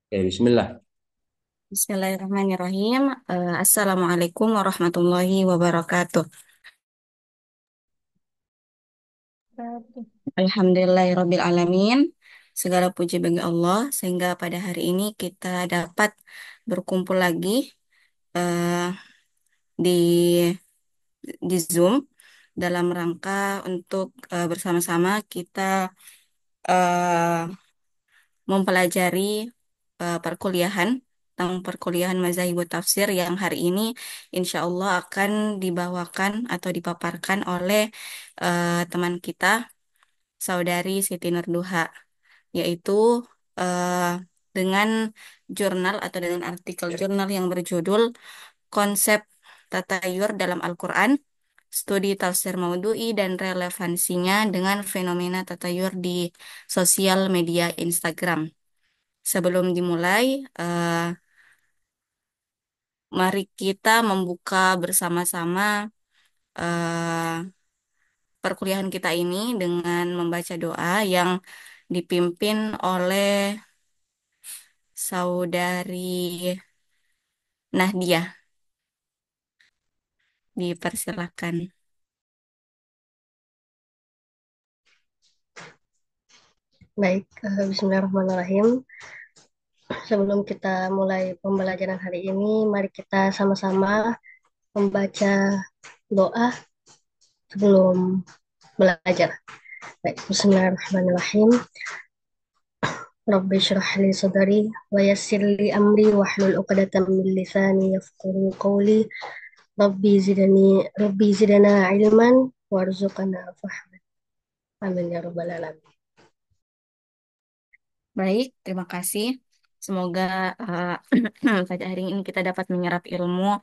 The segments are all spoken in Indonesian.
Ya, bismillah. Bismillahirrahmanirrahim. Assalamualaikum warahmatullahi wabarakatuh. Alhamdulillahirabbil alamin. Segala puji bagi Allah sehingga pada hari ini kita dapat berkumpul lagi eh, di Zoom dalam rangka untuk bersama-sama kita eh, mempelajari perkuliahan tentang perkuliahan Mazhabut Tafsir yang hari ini insya Allah akan dibawakan atau dipaparkan oleh teman kita, Saudari Siti Nurduha, yaitu eh, dengan jurnal atau dengan artikel jurnal yang berjudul Konsep Tatayur dalam Al-Quran, Studi Tafsir Maudhu'i dan Relevansinya dengan Fenomena Tatayur di Sosial Media Instagram. Sebelum dimulai, mari kita membuka bersama-sama eh, perkuliahan kita ini dengan membaca doa yang dipimpin oleh Saudari Nahdiah. Dipersilakan. Baik, Bismillahirrahmanirrahim. Sebelum kita mulai pembelajaran hari ini, mari kita sama-sama membaca doa sebelum belajar. Baik, Bismillahirrahmanirrahim. Rabbi syrah li sadari wa yassir li amri wahlul 'uqdatam min lisani yafqahu qawli. Rabbi zidana ilman warzuqna fahman. Amin ya rabbal alamin. Baik, terima kasih. Semoga pada hari ini kita dapat menyerap ilmu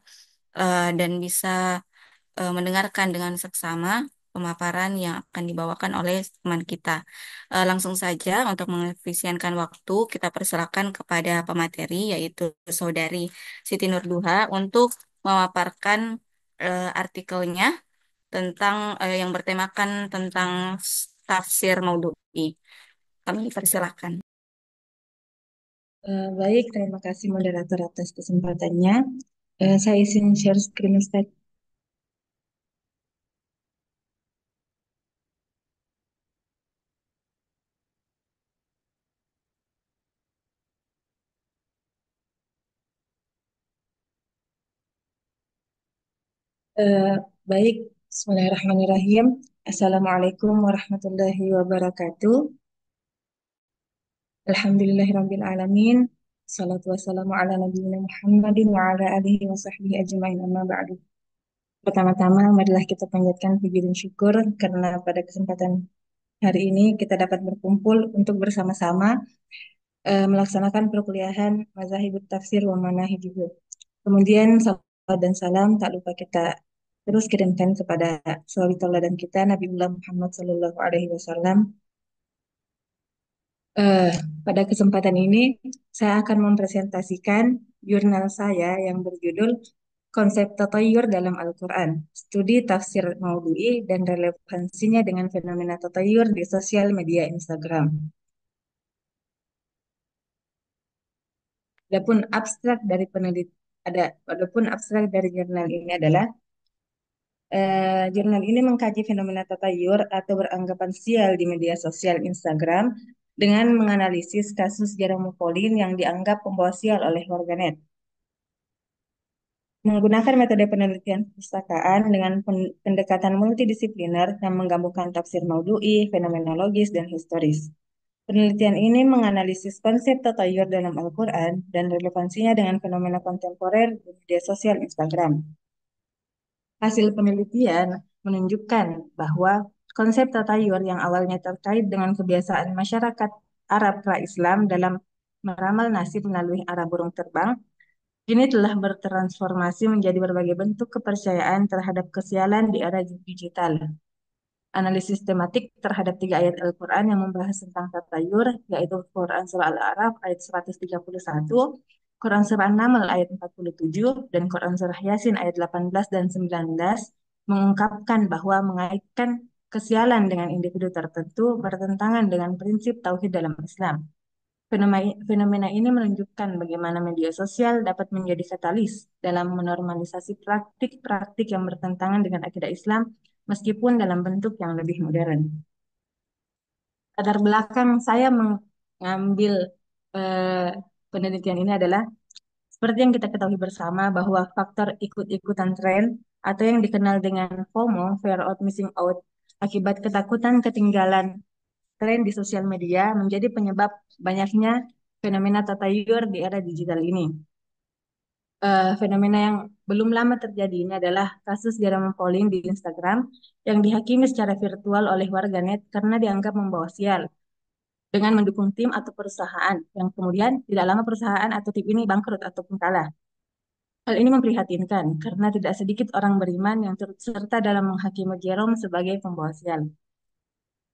dan bisa mendengarkan dengan seksama pemaparan yang akan dibawakan oleh teman kita. Langsung saja untuk mengefisienkan waktu, kita persilakan kepada pemateri yaitu Saudari Siti Nurduha untuk memaparkan artikelnya tentang yang bertemakan tentang tafsir maudhu'i. Kami persilakan. Baik, terima kasih moderator atas kesempatannya. Saya izin share screen Ustaz. Eh, Baik, Bismillahirrahmanirrahim. Assalamualaikum warahmatullahi wabarakatuh. Alhamdulillahirabbil alamin. Salatu wassalamu ala nabiyina Muhammadin wa ala alihi wa sahbihi ajmain amma ba'du. Pertama-tama, marilah kita panjatkan puji dan syukur karena pada kesempatan hari ini kita dapat berkumpul untuk bersama-sama melaksanakan perkuliahan Mazahibut Tafsir wa Manahijubut. Kemudian salawat dan salam tak lupa kita terus kirimkan kepada suri tauladan kita Nabiullah Muhammad Sallallahu Alaihi Wasallam. Eh, Pada kesempatan ini saya akan mempresentasikan jurnal saya yang berjudul Konsep Tatayur dalam Al-Quran, Studi Tafsir Maudhu'i dan Relevansinya dengan Fenomena Tatayur di Sosial Media Instagram. Adapun abstrak dari penelit ada Adapun abstrak dari jurnal ini adalah jurnal ini mengkaji fenomena tatayur atau beranggapan sial di media sosial Instagram dengan menganalisis kasus Jarang Mupolin yang dianggap pembawa sial oleh warganet. Menggunakan metode penelitian perpustakaan dengan pendekatan multidisipliner yang menggabungkan tafsir maudhu'i, fenomenologis, dan historis. Penelitian ini menganalisis konsep tatayur dalam Al-Quran dan relevansinya dengan fenomena kontemporer di media sosial Instagram. Hasil penelitian menunjukkan bahwa konsep tatayur yang awalnya terkait dengan kebiasaan masyarakat Arab pra-Islam dalam meramal nasib melalui arah burung terbang, kini telah bertransformasi menjadi berbagai bentuk kepercayaan terhadap kesialan di era digital. Analisis tematik terhadap tiga ayat Al-Quran yang membahas tentang tatayur, yaitu Quran Surah Al-A'raf ayat 131, Quran Surah An-Naml ayat 47, dan Quran Surah Yasin ayat 18 dan 19, mengungkapkan bahwa mengaitkan kesialan dengan individu tertentu bertentangan dengan prinsip tauhid dalam Islam. Fenomena ini menunjukkan bagaimana media sosial dapat menjadi katalis dalam menormalisasi praktik-praktik yang bertentangan dengan akidah Islam, meskipun dalam bentuk yang lebih modern. Latar belakang saya mengambil eh, penelitian ini adalah seperti yang kita ketahui bersama bahwa faktor ikut-ikutan tren atau yang dikenal dengan FOMO, Fear of Missing Out, akibat ketakutan ketinggalan tren di sosial media menjadi penyebab banyaknya fenomena tatayur di era digital ini. Fenomena yang belum lama terjadi ini adalah kasus Jerome Pauline di Instagram yang dihakimi secara virtual oleh warganet karena dianggap membawa sial dengan mendukung tim atau perusahaan yang kemudian tidak lama perusahaan atau tim ini bangkrut ataupun kalah. Hal ini memprihatinkan karena tidak sedikit orang beriman yang turut serta dalam menghakimi Jerome sebagai pembawa sial.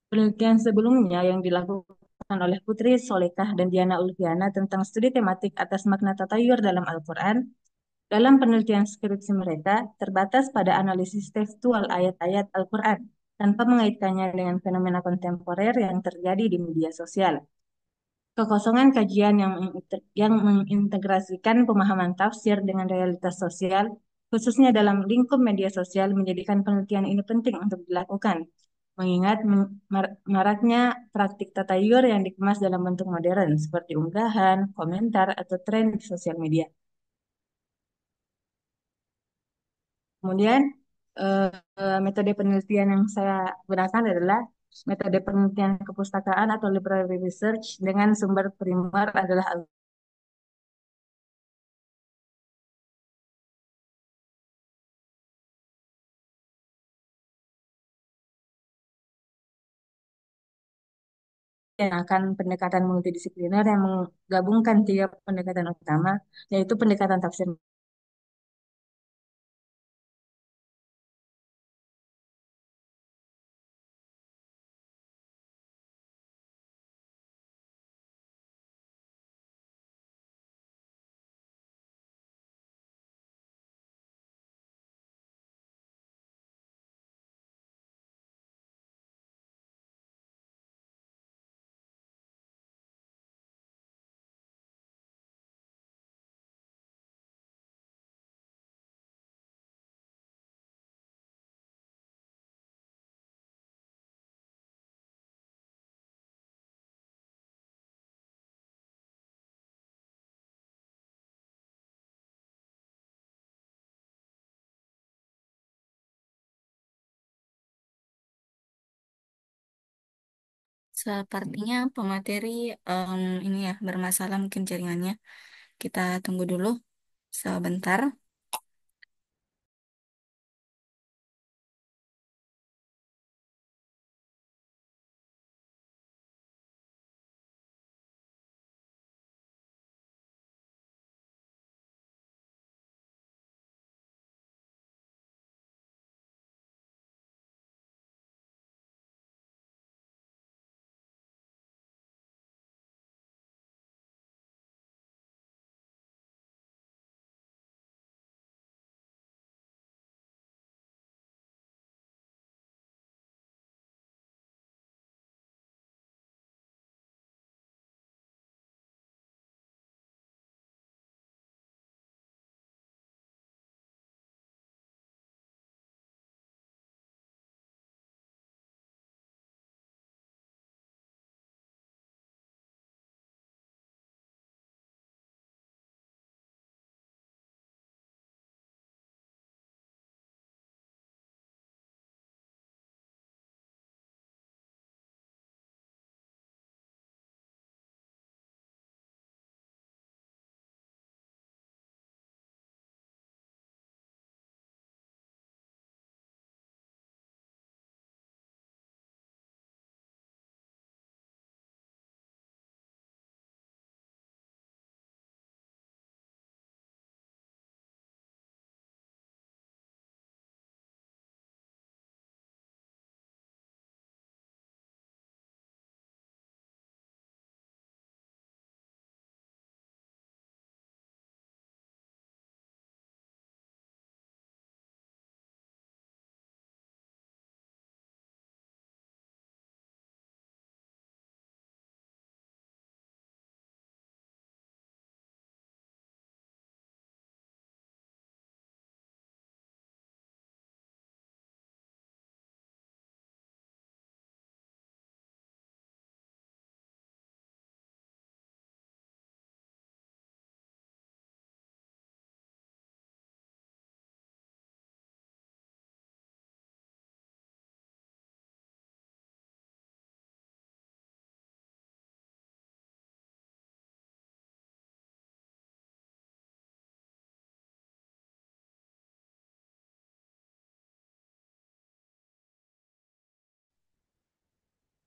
Penelitian sebelumnya yang dilakukan oleh Putri Solekah dan Diana Ulfiana tentang studi tematik atas makna tatayur dalam Al-Quran, dalam penelitian skripsi mereka terbatas pada analisis tekstual ayat-ayat Al-Quran tanpa mengaitkannya dengan fenomena kontemporer yang terjadi di media sosial. Kekosongan kajian yang mengintegrasikan pemahaman tafsir dengan realitas sosial, khususnya dalam lingkup media sosial, menjadikan penelitian ini penting untuk dilakukan. Mengingat maraknya praktik tatayur yang dikemas dalam bentuk modern, seperti unggahan, komentar, atau tren di sosial media. Kemudian, metode penelitian yang saya gunakan adalah metode penelitian kepustakaan atau library research dengan sumber primer adalah yang akan pendekatan multidisipliner yang menggabungkan tiga pendekatan utama, yaitu pendekatan tafsir Sepertinya pemateri ini ya bermasalah mungkin jaringannya. Kita tunggu dulu sebentar.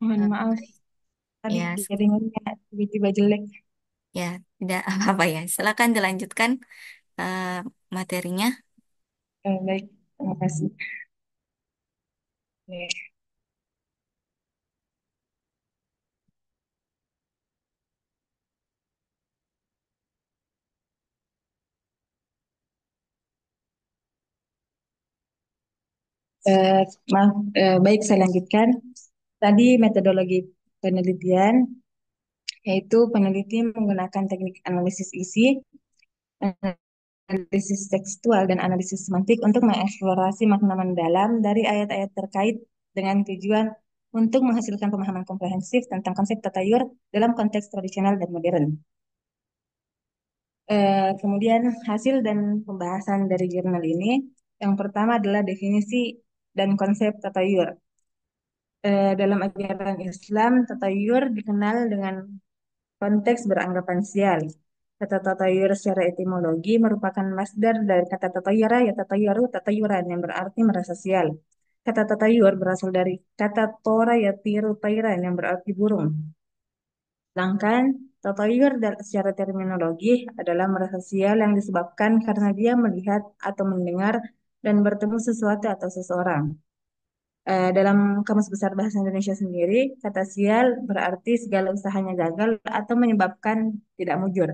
Mohon maaf, Baik. tadi Ya, jaringannya tiba-tiba jelek. ya, tidak apa-apa ya. Silakan dilanjutkan eh, materinya. Baik, terima kasih. Oke. Eh, maaf, baik saya lanjutkan. Tadi metodologi penelitian, yaitu peneliti menggunakan teknik analisis isi, analisis tekstual, dan analisis semantik untuk mengeksplorasi makna mendalam dari ayat-ayat terkait dengan tujuan untuk menghasilkan pemahaman komprehensif tentang konsep tatayur dalam konteks tradisional dan modern. Kemudian hasil dan pembahasan dari jurnal ini, yang pertama adalah definisi dan konsep tatayur. Dalam ajaran Islam, tatayur dikenal dengan konteks beranggapan sial. Kata tatayur secara etimologi merupakan masdar dari kata tatayara ya tatayaru tatayuran yang berarti merasa sial. Kata tatayur berasal dari kata tora ya tiru tairan yang berarti burung. Sedangkan tatayur secara terminologi adalah merasa sial yang disebabkan karena dia melihat atau mendengar dan bertemu sesuatu atau seseorang. Dalam Kamus Besar Bahasa Indonesia sendiri, kata sial berarti segala usahanya gagal atau menyebabkan tidak mujur.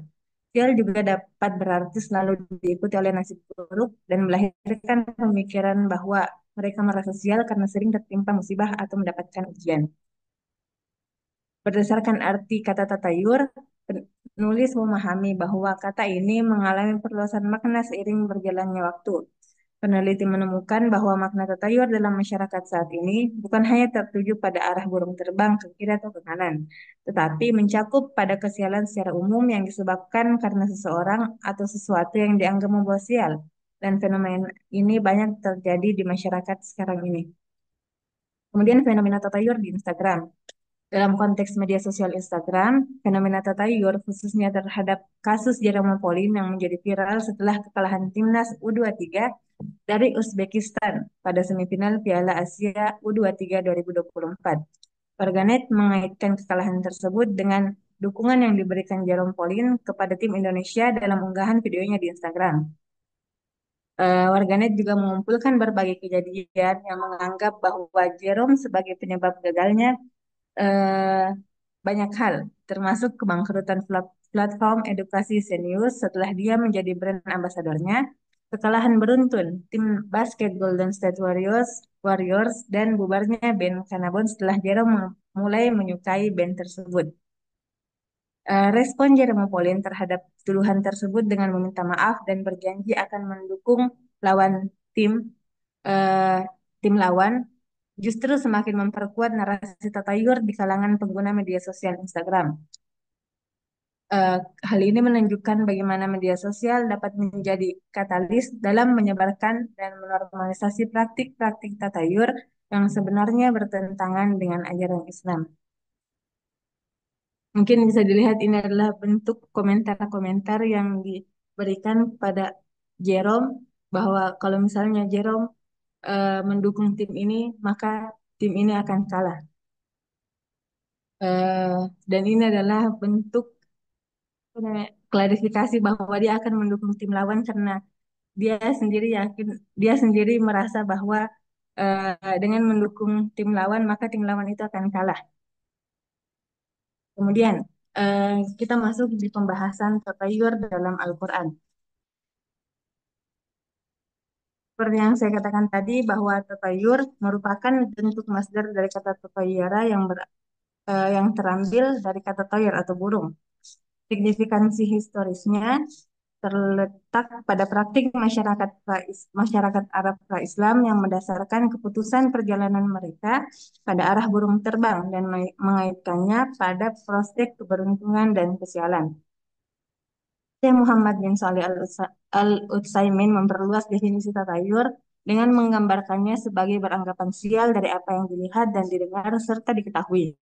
Sial juga dapat berarti selalu diikuti oleh nasib buruk dan melahirkan pemikiran bahwa mereka merasa sial karena sering tertimpa musibah atau mendapatkan ujian. Berdasarkan arti kata tatayur, penulis memahami bahwa kata ini mengalami perluasan makna seiring berjalannya waktu. Peneliti menemukan bahwa makna tatayur dalam masyarakat saat ini bukan hanya tertuju pada arah burung terbang ke kiri atau ke kanan, tetapi mencakup pada kesialan secara umum yang disebabkan karena seseorang atau sesuatu yang dianggap membawa sial. Dan fenomena ini banyak terjadi di masyarakat sekarang ini. Kemudian fenomena tatayur di Instagram. Dalam konteks media sosial Instagram, fenomena tatayur khususnya terhadap kasus Jerome Pauline yang menjadi viral setelah kekalahan timnas U23 dari Uzbekistan pada semifinal Piala Asia U23 2024. Warganet mengaitkan kekalahan tersebut dengan dukungan yang diberikan Jerome Pauline kepada tim Indonesia dalam unggahan videonya di Instagram. Warganet juga mengumpulkan berbagai kejadian yang menganggap bahwa Jerome sebagai penyebab gagalnya eh, banyak hal, termasuk kebangkrutan platform edukasi Senius setelah dia menjadi brand ambasadornya, kekalahan beruntun tim basket Golden State Warriors dan bubarnya band Kanabon setelah Jerome mulai menyukai band tersebut. Respon Jerome Pauline terhadap tuduhan tersebut dengan meminta maaf dan berjanji akan mendukung lawan tim eh, tim lawan justru semakin memperkuat narasi tatayur di kalangan pengguna media sosial Instagram. Eh, Hal ini menunjukkan bagaimana media sosial dapat menjadi katalis dalam menyebarkan dan menormalisasi praktik-praktik tatayur yang sebenarnya bertentangan dengan ajaran Islam. Mungkin bisa dilihat ini adalah bentuk komentar-komentar yang diberikan pada Jerome bahwa kalau misalnya Jerome mendukung tim ini, maka tim ini akan kalah. Eh, dan ini adalah bentuk klarifikasi bahwa dia akan mendukung tim lawan karena dia sendiri yakin, dia sendiri merasa bahwa dengan mendukung tim lawan maka tim lawan itu akan kalah. Kemudian kita masuk di pembahasan tatayur dalam Al-Quran. Seperti yang saya katakan tadi bahwa tatayur merupakan bentuk masdar dari kata tatayara yang terambil dari kata tayar atau burung. Signifikansi historisnya terletak pada praktik masyarakat Arab pra-Islam yang mendasarkan keputusan perjalanan mereka pada arah burung terbang dan mengaitkannya pada prospek keberuntungan dan kesialan. Syekh Muhammad bin Shalih Al-Utsaimin memperluas definisi tatayur dengan menggambarkannya sebagai beranggapan sial dari apa yang dilihat dan didengar serta diketahui.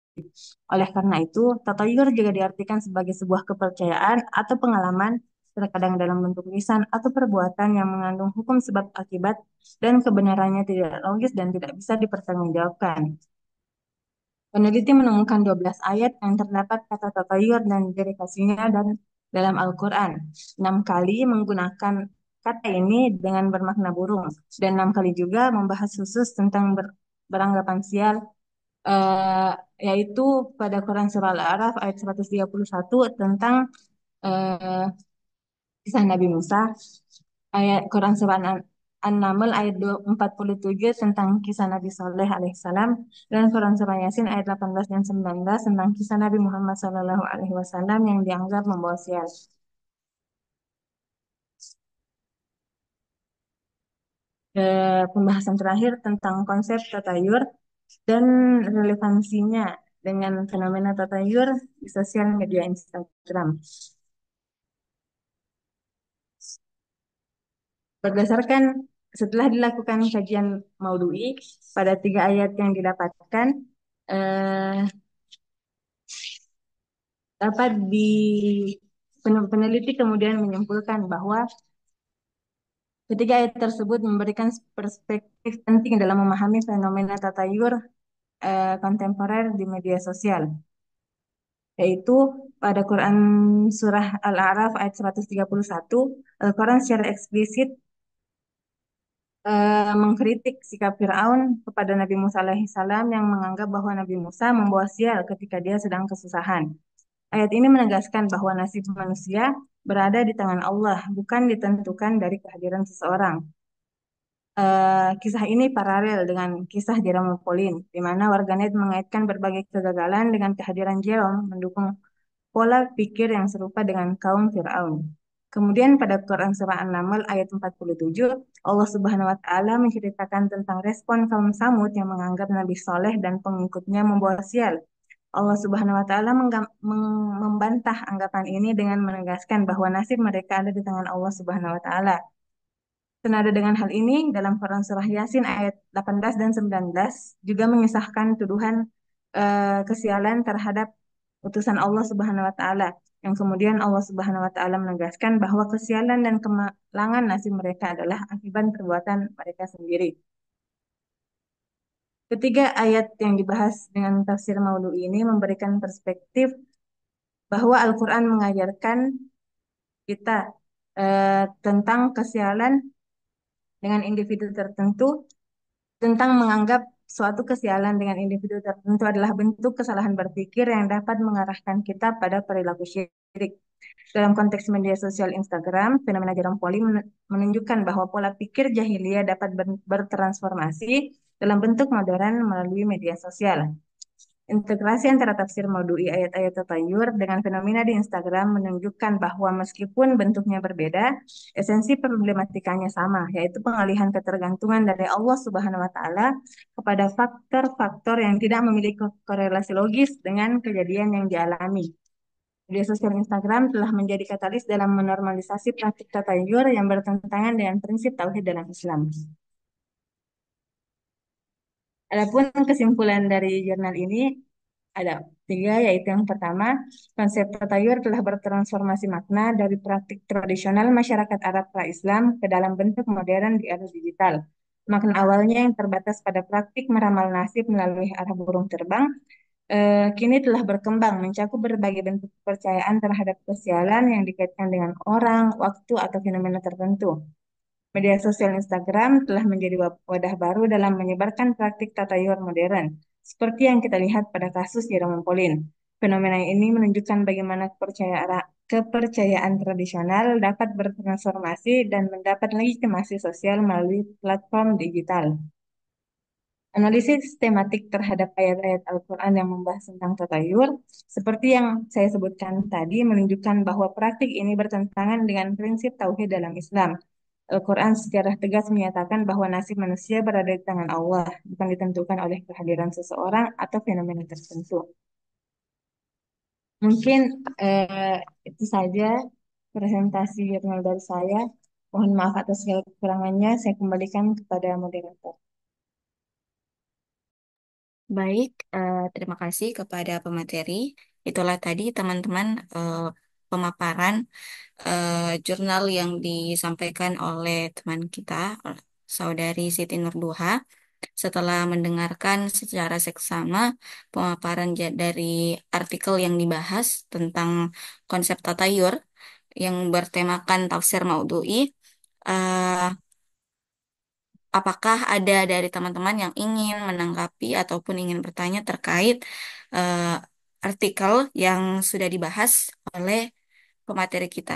Oleh karena itu, tatayur juga diartikan sebagai sebuah kepercayaan atau pengalaman, terkadang dalam bentuk lisan atau perbuatan yang mengandung hukum sebab akibat dan kebenarannya tidak logis dan tidak bisa dipertanggungjawabkan. Peneliti menemukan 12 ayat yang terdapat kata tatayur dan derivasinya dan dalam Al-Quran. 6 kali menggunakan kata ini dengan bermakna burung dan 6 kali juga membahas khusus tentang beranggapan sial, eh, yaitu pada Quran Surah Al-A'raf ayat 131 tentang eh, kisah Nabi Musa, ayat Quran Surah An-Naml ayat 47 tentang kisah Nabi Saleh alaihissalam, dan Quran Surah Yasin ayat 18 dan 19 tentang kisah Nabi Muhammad Sallallahu alaihi wasallam yang dianggap membawa sial. Pembahasan terakhir tentang konsep tatayur dan relevansinya dengan fenomena tatayur di sosial media Instagram. Berdasarkan setelah dilakukan kajian Maudhui pada 3 ayat yang didapatkan, eh, dapat peneliti kemudian menyimpulkan bahwa ketiga ayat tersebut memberikan perspektif penting dalam memahami fenomena tatayur kontemporer di media sosial, yaitu pada Quran Surah Al-A'raf ayat 131, Al-Quran secara eksplisit mengkritik sikap Firaun kepada Nabi Musa alaihissalam yang menganggap bahwa Nabi Musa membawa sial ketika dia sedang kesusahan. Ayat ini menegaskan bahwa nasib manusia berada di tangan Allah, bukan ditentukan dari kehadiran seseorang. Kisah ini paralel dengan kisah Jerome Pauline, di mana warganet mengaitkan berbagai kegagalan dengan kehadiran Jerome mendukung pola pikir yang serupa dengan kaum Firaun. Kemudian pada Quran Surah An-Naml ayat 47, Allah Subhanahu wa taala menceritakan tentang respon kaum Samud yang menganggap Nabi Soleh dan pengikutnya membawa sial. Allah Subhanahu wa taala membantah anggapan ini dengan menegaskan bahwa nasib mereka ada di tangan Allah Subhanahu wa taala. Senada dengan hal ini, dalam Quran Surah Yasin ayat 18 dan 19 juga mengisahkan tuduhan kesialan terhadap utusan Allah Subhanahu wa taala, yang kemudian Allah Subhanahu wa taala menegaskan bahwa kesialan dan kemalangan nasib mereka adalah akibat perbuatan mereka sendiri. Ketiga ayat yang dibahas dengan tafsir maudhu ini memberikan perspektif bahwa Al-Quran mengajarkan kita tentang kesialan dengan individu tertentu, tentang menganggap suatu kesialan dengan individu tertentu adalah bentuk kesalahan berpikir yang dapat mengarahkan kita pada perilaku syirik. Dalam konteks media sosial Instagram, fenomena Jerome Pauline menunjukkan bahwa pola pikir jahiliyah dapat bertransformasi dalam bentuk modern melalui media sosial. Integrasi antara tafsir maudhu'i ayat-ayat tatayur dengan fenomena di Instagram menunjukkan bahwa meskipun bentuknya berbeda, esensi problematikanya sama, yaitu pengalihan ketergantungan dari Allah Subhanahu wa taala kepada faktor-faktor yang tidak memiliki korelasi logis dengan kejadian yang dialami. Media sosial Instagram telah menjadi katalis dalam menormalisasi praktik tatayur yang bertentangan dengan prinsip tauhid dalam Islam. Adapun kesimpulan dari jurnal ini ada 3, yaitu yang pertama, konsep tatayur telah bertransformasi makna dari praktik tradisional masyarakat Arab pra-Islam ke dalam bentuk modern di era digital. Makna awalnya yang terbatas pada praktik meramal nasib melalui arah burung terbang, kini telah berkembang mencakup berbagai bentuk kepercayaan terhadap kesialan yang dikaitkan dengan orang, waktu, atau fenomena tertentu. Media sosial Instagram telah menjadi wadah baru dalam menyebarkan praktik tatayur modern, seperti yang kita lihat pada kasus Jerome Pauline. Fenomena ini menunjukkan bagaimana kepercayaan tradisional dapat bertransformasi dan mendapat legitimasi sosial melalui platform digital. Analisis sistematik terhadap ayat-ayat Al-Quran yang membahas tentang tatayur, seperti yang saya sebutkan tadi, menunjukkan bahwa praktik ini bertentangan dengan prinsip tauhid dalam Islam. Al-Quran secara tegas menyatakan bahwa nasib manusia berada di tangan Allah, bukan ditentukan oleh kehadiran seseorang atau fenomena tertentu. Mungkin itu saja presentasi jurnal dari saya. Mohon maaf atas segala kekurangannya. Saya kembalikan kepada moderator. Baik, terima kasih kepada pemateri. Itulah tadi teman-teman pemaparan jurnal yang disampaikan oleh teman kita, Saudari Siti Nurduha. Setelah mendengarkan secara seksama pemaparan dari artikel yang dibahas tentang konsep tatayur yang bertemakan tafsir maudhu'i, eh, apakah ada dari teman-teman yang ingin menanggapi ataupun ingin bertanya terkait eh, artikel yang sudah dibahas oleh pemateri kita?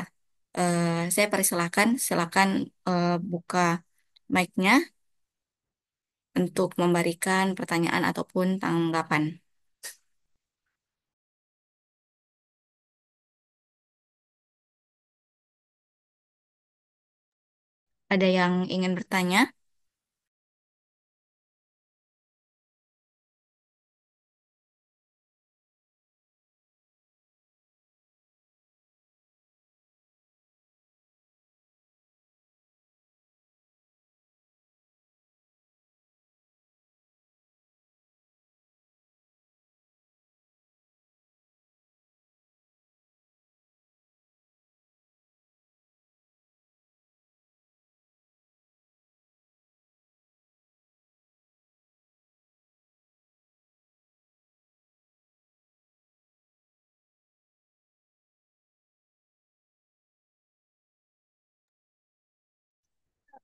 Saya persilahkan, silakan buka mic-nya untuk memberikan pertanyaan ataupun tanggapan. Ada yang ingin bertanya?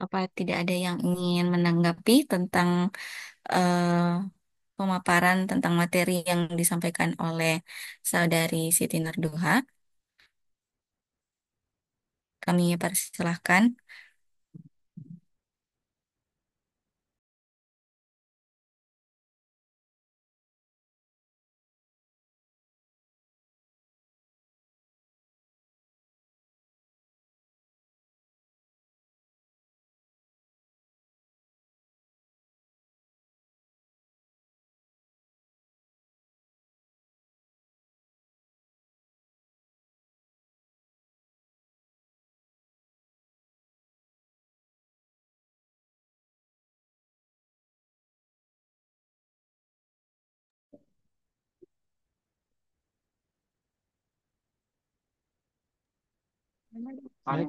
Apa tidak ada yang ingin menanggapi tentang eh, pemaparan tentang materi yang disampaikan oleh saudari Siti Nurduha? Kami persilahkan.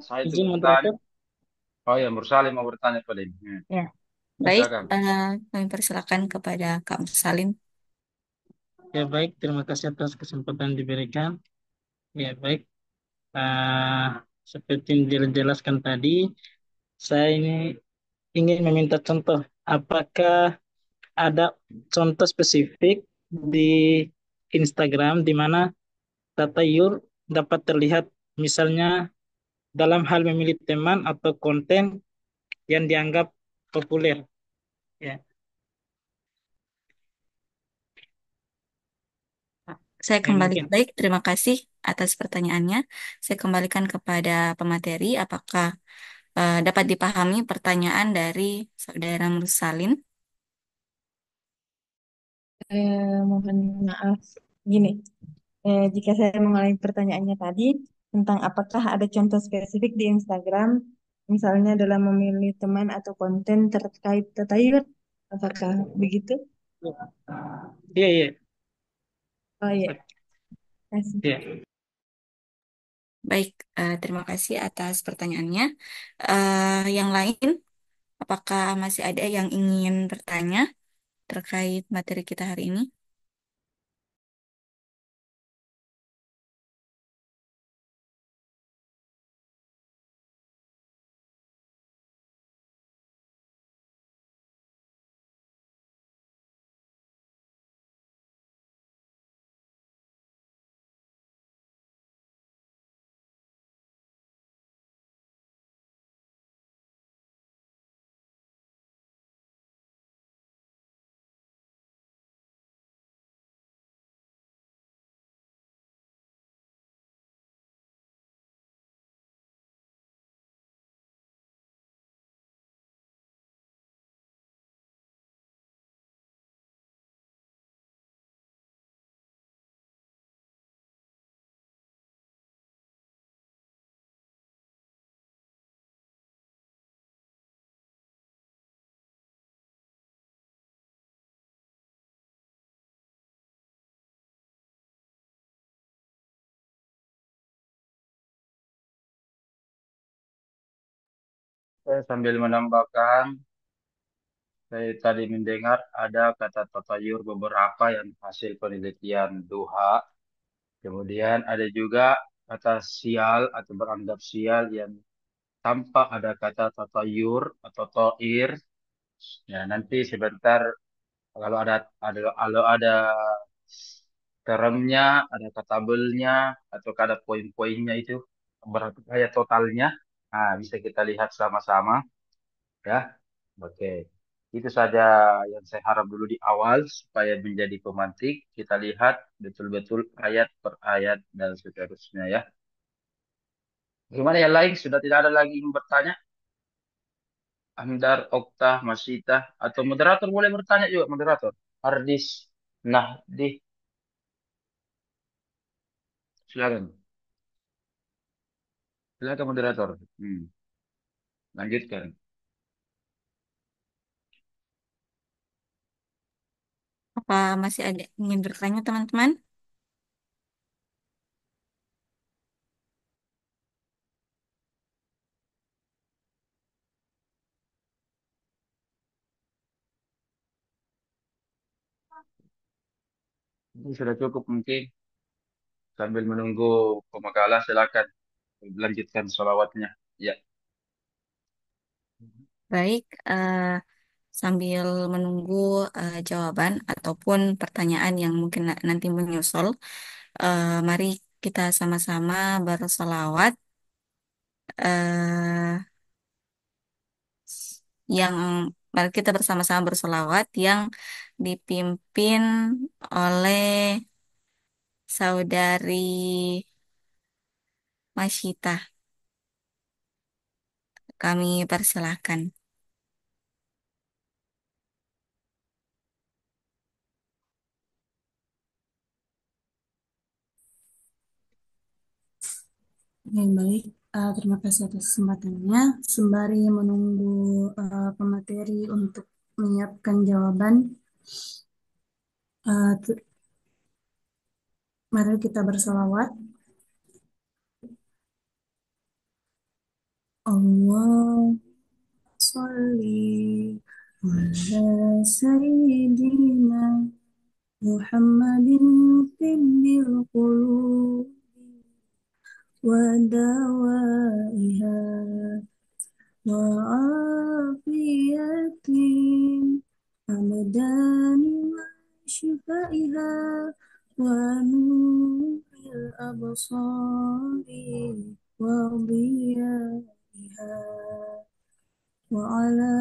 Saya Izin bertanya. moderator. Oh ya, Mursalim mau bertanya paling. Ya, baik. Silakan. Kami persilakan kepada Kak Salim. Ya baik, terima kasih atas kesempatan diberikan. Ya baik, ah, seperti yang dijelaskan tadi, saya ini ingin meminta contoh. Apakah ada contoh spesifik di Instagram di mana tatayur dapat terlihat, misalnya dalam hal memilih teman atau konten yang dianggap populer? Ya, Saya kembali mungkin. baik. Terima kasih atas pertanyaannya. Saya kembalikan kepada pemateri. Apakah dapat dipahami pertanyaan dari Saudara Mursalin? Mohon maaf. Gini, jika saya mengulangi pertanyaannya tadi tentang apakah ada contoh spesifik di Instagram, misalnya dalam memilih teman atau konten terkait tatayur, apakah begitu? Iya, iya. Oh iya, kasih. Ya. Baik, terima kasih atas pertanyaannya. Yang lain, apakah masih ada yang ingin bertanya terkait materi kita hari ini? Saya sambil menambahkan, Saya tadi mendengar ada kata tatayur beberapa yang hasil penelitian Duha. Kemudian ada juga kata sial atau beranggap sial yang tanpa ada kata tatayur atau toir. Ya, nanti sebentar kalau ada teremnya, ada tabelnya atau ada poin-poinnya itu berarti kayak totalnya. Nah, bisa kita lihat sama-sama ya. Oke. Itu saja yang saya harap dulu di awal supaya menjadi pemantik. Kita lihat betul-betul ayat per ayat dan seterusnya ya. Gimana yang lain? Sudah tidak ada lagi yang bertanya? Amdar, Oktah, Masita, atau moderator boleh bertanya juga, moderator. Ardis, Nahdi, silakan. Silakan moderator. Lanjutkan. Apa masih ada yang ingin bertanya, teman-teman? Ini sudah cukup mungkin. Sambil menunggu pemakalah, silakan lanjutkan sholawatnya. Ya. Baik, sambil menunggu jawaban ataupun pertanyaan yang mungkin nanti menyusul, mari kita sama-sama bersolawat eh, yang mari kita bersama-sama bersolawat yang dipimpin oleh saudari Masyita. Kami persilahkan. Oke, baik. Terima kasih atas kesempatannya. Sembari menunggu pemateri untuk menyiapkan jawaban, uh, mari kita bersolawat. Allah sholli ala sayyidina Muhammadin fil qulub wa dawaiha وعافية أبدان وشفائها ونور الأبصار وضيائها وعلى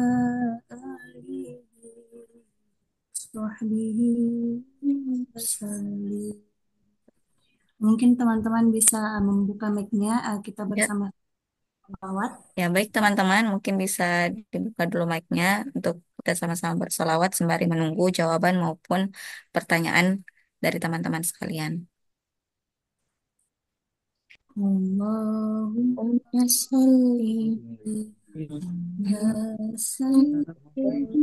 آله وصحبه وسلم. Mungkin teman-teman bisa membuka mic-nya, kita Ya, bersama selawat. ya baik teman-teman, mungkin bisa dibuka dulu mic-nya untuk kita sama-sama bersolawat sembari menunggu jawaban maupun pertanyaan dari teman-teman sekalian. Allahumma salli ala sayyidina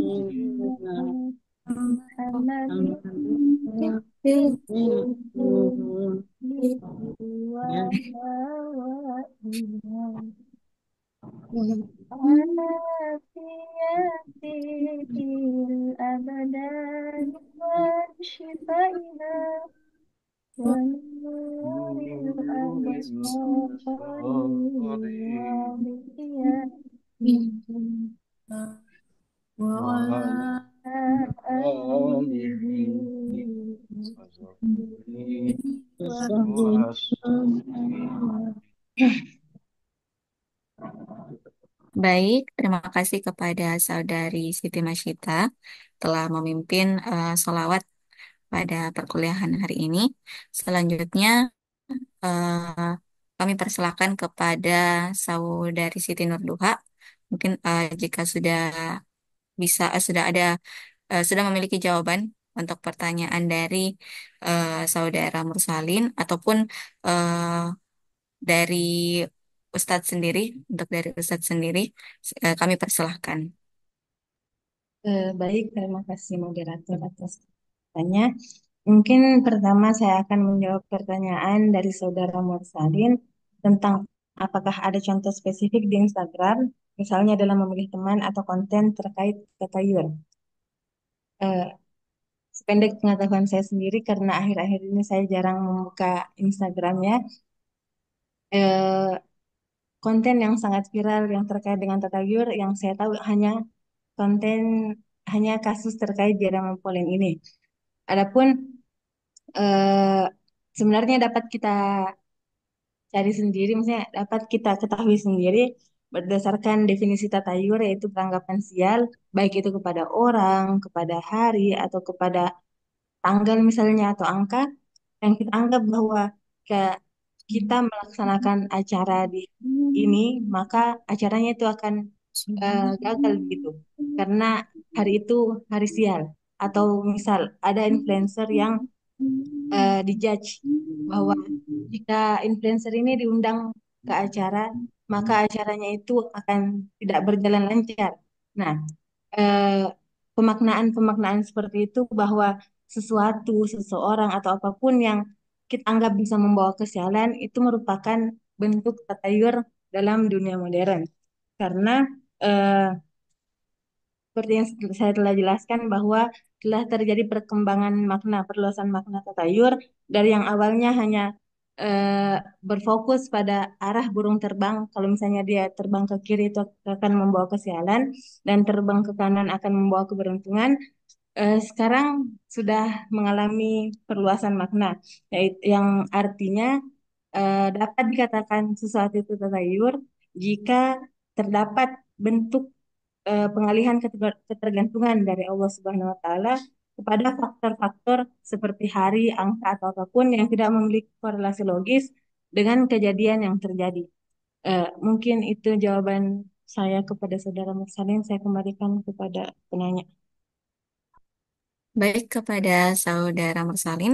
Muhammad الأبدان وشفائها ونور نور الأبصار الأبصار وضيائها وعلى وعلى آله وصحبه وسلم. Baik, terima kasih kepada saudari Siti Masyita telah memimpin sholawat pada perkuliahan hari ini. Selanjutnya, eh, kami persilakan kepada saudari Siti Nurduha. Mungkin jika sudah bisa, sudah memiliki jawaban untuk pertanyaan dari saudara Mursalin ataupun eh, dari Ustadz sendiri, untuk dari Ustadz sendiri, kami persilahkan. Baik, terima kasih moderator atas pertanyaannya. Mungkin pertama saya akan menjawab pertanyaan dari Saudara Mursalin tentang apakah ada contoh spesifik di Instagram, misalnya dalam memilih teman atau konten terkait tatayur. Eh, Sependek pengetahuan saya sendiri karena akhir-akhir ini saya jarang membuka Instagramnya. Eh, Konten yang sangat viral yang terkait dengan tatayur yang saya tahu konten hanya kasus terkait Jera Polen ini. Adapun eh, sebenarnya dapat kita cari sendiri, maksudnya dapat kita ketahui sendiri berdasarkan definisi tatayur yaitu peranggapan sial, baik itu kepada orang, kepada hari, atau kepada tanggal misalnya atau angka yang kita anggap bahwa ke- kita melaksanakan acara di ini, maka acaranya itu akan gagal gitu. Karena hari itu hari sial. Atau misal ada influencer yang dijudge bahwa jika influencer ini diundang ke acara, maka acaranya itu akan tidak berjalan lancar. Nah, eh, pemaknaan-pemaknaan seperti itu bahwa seseorang atau apapun yang kita anggap bisa membawa kesialan itu merupakan bentuk tatayur dalam dunia modern. Karena eh, seperti yang saya telah jelaskan bahwa telah terjadi perkembangan makna, perluasan makna tatayur dari yang awalnya hanya eh, berfokus pada arah burung terbang. Kalau misalnya dia terbang ke kiri itu akan membawa kesialan dan terbang ke kanan akan membawa keberuntungan. Sekarang sudah mengalami perluasan makna, yaitu yang artinya dapat dikatakan sesuatu itu tatayur jika terdapat bentuk pengalihan ketergantungan dari Allah Subhanahu wa taala kepada faktor-faktor seperti hari, angka atau apapun yang tidak memiliki korelasi logis dengan kejadian yang terjadi. Mungkin itu jawaban saya kepada Saudara Mursalin. Saya kembalikan kepada penanya. Baik kepada Saudara Mursalin,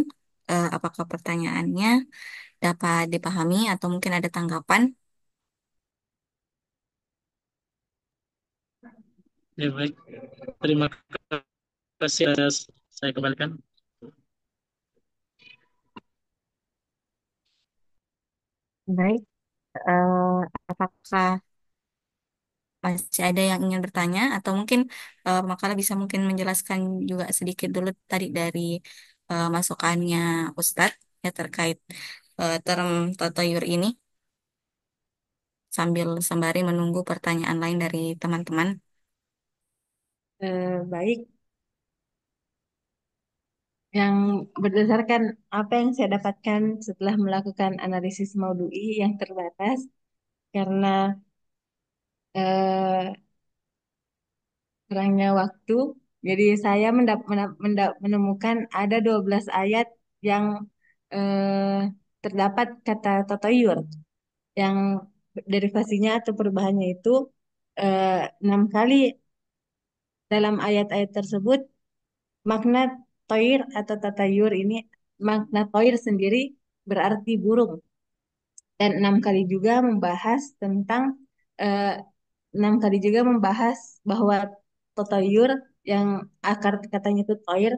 apakah pertanyaannya dapat dipahami atau mungkin ada tanggapan? Ya, baik. Terima kasih atas saya kembalikan. Baik, apakah masih ada yang ingin bertanya atau mungkin Makala bisa mungkin menjelaskan juga sedikit dulu tadi dari masukannya Ustadz ya terkait term tatayur ini sambil sembari menunggu pertanyaan lain dari teman-teman. Baik, yang berdasarkan apa yang saya dapatkan setelah melakukan analisis maudu'i yang terbatas, karena eh, kurangnya waktu. Jadi saya menemukan ada 12 ayat yang eh, terdapat kata tatayur yang derivasinya atau perubahannya itu 6 kali dalam ayat-ayat tersebut makna toir atau tatayur ini makna toir sendiri berarti burung dan 6 kali juga membahas tentang eh, 6 kali juga membahas bahwa totoyur yang akar katanya itu toir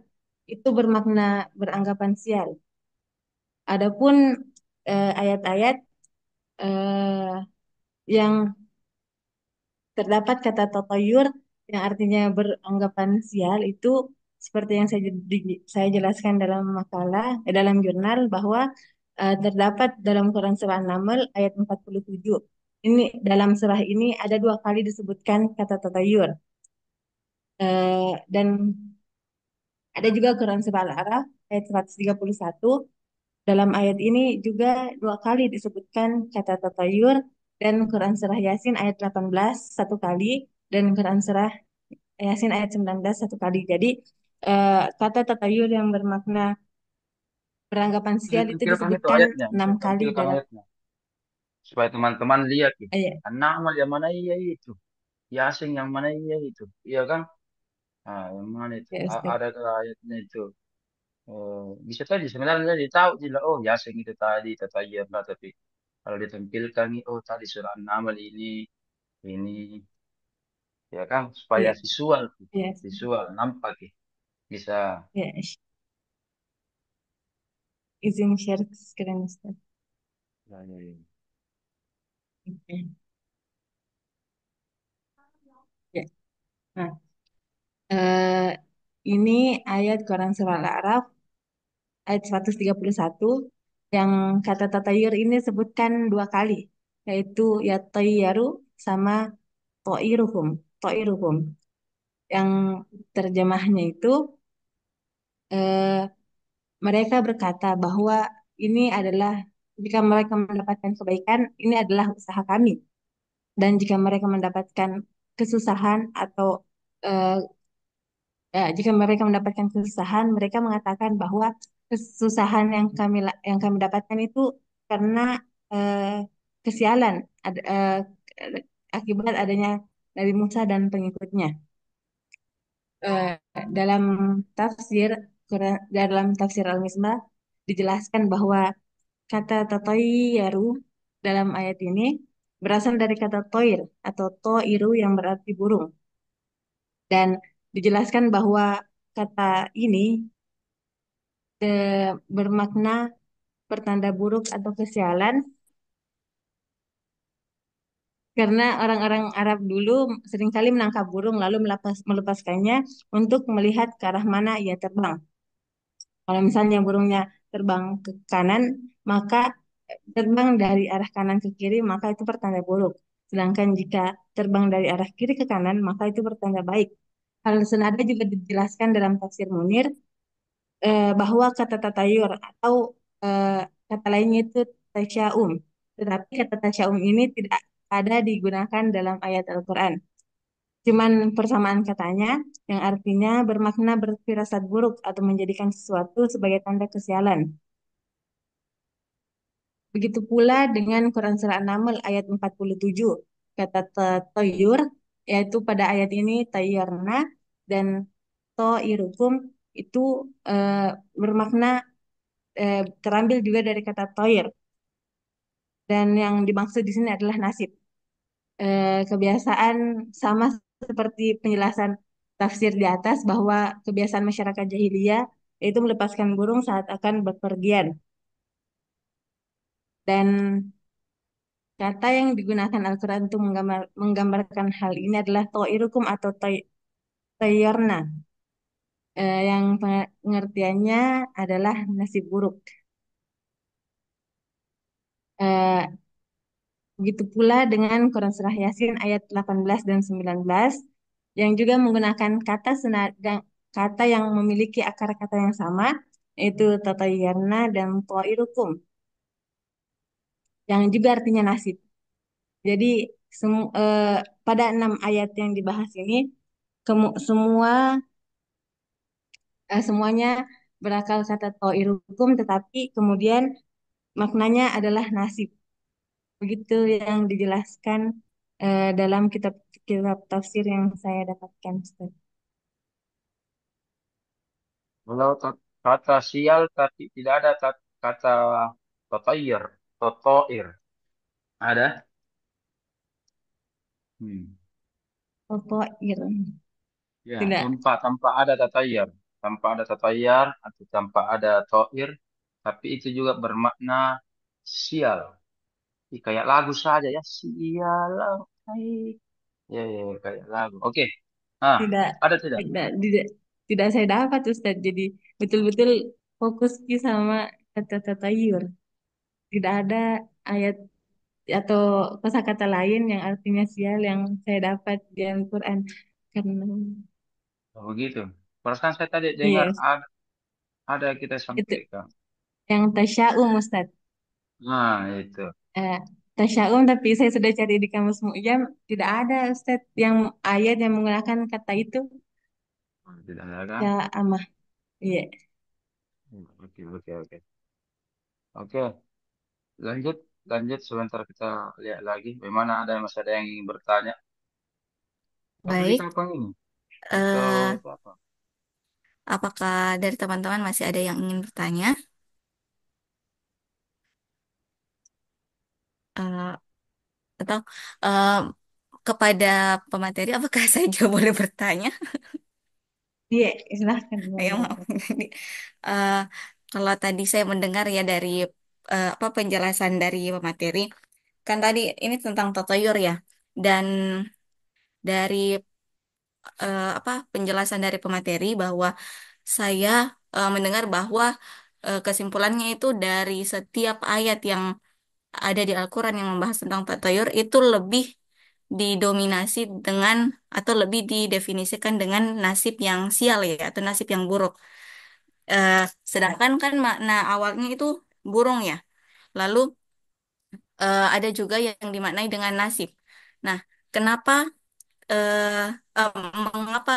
itu bermakna beranggapan sial. Adapun ayat-ayat eh, yang terdapat kata totoyur yang artinya beranggapan sial itu seperti yang saya jelaskan dalam makalah dalam jurnal bahwa terdapat dalam Quran surah An-Naml ayat 47. Ini dalam surah ini ada 2 kali disebutkan kata tatayur. Dan ada juga Quran surah Al-A'raf ayat 131. Dalam ayat ini juga 2 kali disebutkan kata tatayur dan Quran surah Yasin ayat 18 1 kali dan Quran surah Yasin ayat 19 1 kali. Jadi kata tatayur yang bermakna beranggapan sial itu Ditampilkan itu disebutkan ayatnya, bisa 6 kali tampilkan dalam ayatnya supaya teman-teman lihat gitu. ayat. An-Nahl yang mana iya itu, Yasin yang mana iya itu, iya kan? Nah, yang mana itu? Ya, Ustaz. Ada ke ayatnya itu. Bisa tadi sebenarnya dia tahu tidak, oh Yasin itu tadi tatayur lah, tapi kalau ditampilkan nih, oh tadi surah An-Naml ini, ya kan? Supaya Ya, visual, ya, visual nampak ya. Bisa. ya. Izin share screen, Ustaz. Ya, ya, ya. Oke. Ya. Nah, ini ayat Quran Surah Al-A'raf ayat 131 yang kata tatayur ini sebutkan dua kali, yaitu ya tayyaru sama to'iruhum. To'iruhum. Yang terjemahnya itu eh, mereka berkata bahwa ini adalah jika mereka mendapatkan kebaikan, ini adalah usaha kami. Dan jika mereka mendapatkan kesusahan atau eh, jika mereka mendapatkan kesusahan, mereka mengatakan bahwa kesusahan yang kami dapatkan itu karena eh, kesialan akibat adanya Nabi Musa dan pengikutnya. Eh, dalam tafsir dalam tafsir Al-Misbah dijelaskan bahwa kata tatayyaru dalam ayat ini berasal dari kata toir atau toiru yang berarti burung. Dan dijelaskan bahwa kata ini bermakna pertanda buruk atau kesialan karena orang-orang Arab dulu seringkali menangkap burung lalu melepaskannya untuk melihat ke arah mana ia terbang. Kalau misalnya burungnya terbang ke kanan, maka terbang dari arah kanan ke kiri, maka itu pertanda buruk. Sedangkan jika terbang dari arah kiri ke kanan, maka itu pertanda baik. Hal senada juga dijelaskan dalam tafsir Munir bahwa kata tatayur atau eh, kata lainnya itu tasyaum. Tetapi kata tasyaum ini tidak ada digunakan dalam ayat Al-Quran. Cuman persamaan katanya yang artinya bermakna berfirasat buruk atau menjadikan sesuatu sebagai tanda kesialan. Begitu pula dengan Quran Surah An-Naml ayat 47. Kata toyur, yaitu pada ayat ini tayyarna dan to'irukum itu eh, bermakna terambil juga dari kata toir. Dan yang dimaksud di sini adalah nasib. Kebiasaan sama seperti penjelasan tafsir di atas bahwa kebiasaan masyarakat jahiliyah yaitu melepaskan burung saat akan bepergian. Dan kata yang digunakan Al-Quran untuk menggambarkan hal ini adalah to'irukum atau toyarna, yang pengertiannya adalah nasib buruk. Eh, Begitu pula dengan Quran Surah Yasin ayat 18 dan 19 yang juga menggunakan kata yang memiliki akar kata yang sama yaitu tatayyarna dan ta'irukum yang juga artinya nasib. Jadi pada 6 ayat yang dibahas ini semuanya berakal kata ta'irukum tetapi kemudian maknanya adalah nasib. Begitu yang dijelaskan dalam kitab tafsir yang saya dapatkan, Ustaz. Kalau kata sial tapi tidak ada kata totoir, totoir. Ada? Hmm. Totoir. Ya, Tidak, tanpa ada tatayar, tanpa ada tatayar atau tanpa ada toir, tapi itu juga bermakna sial. Kayak lagu saja ya, sial. Hai. Ya, ya, ya, kayak lagu. Oke. Ah, tidak, ada tidak? tidak, tidak saya dapat, Ustaz. Jadi betul-betul fokus ki sama kata tatayur. Tidak ada ayat atau kosakata lain yang artinya sial yang saya dapat di Al-Quran. Karena, Oh, begitu. Perasaan saya tadi dengar yes, ada yang kita itu sampaikan. yang tasya'um, Ustaz. Nah, itu. eh, Tasya'um tapi saya sudah cari di kamus Mu'jam tidak ada Ustaz yang ayat yang menggunakan kata itu Tidak ada kan? ya amah iya Oke, oke, oke. Oke, lanjut. Lanjut sebentar kita lihat lagi. Bagaimana masih ada yang ingin bertanya? Apa kita Baik, apa ini? Atau eh, apa? apakah dari teman-teman masih ada yang ingin bertanya? Eh, atau eh, kepada pemateri, apakah saya juga boleh bertanya? iya silahkan Ya, boleh maaf. Ustaz. Jadi, eh, kalau tadi saya mendengar ya dari apa penjelasan dari pemateri, kan tadi ini tentang tatayur ya, dan dari apa penjelasan dari pemateri bahwa saya mendengar bahwa kesimpulannya itu dari setiap ayat yang ada di Al-Quran yang membahas tentang tatayur itu lebih didominasi dengan atau lebih didefinisikan dengan nasib yang sial ya atau nasib yang buruk. Eh, Sedangkan kan makna awalnya itu burung ya. Lalu ada juga yang dimaknai dengan nasib. Nah, kenapa eh, eh, mengapa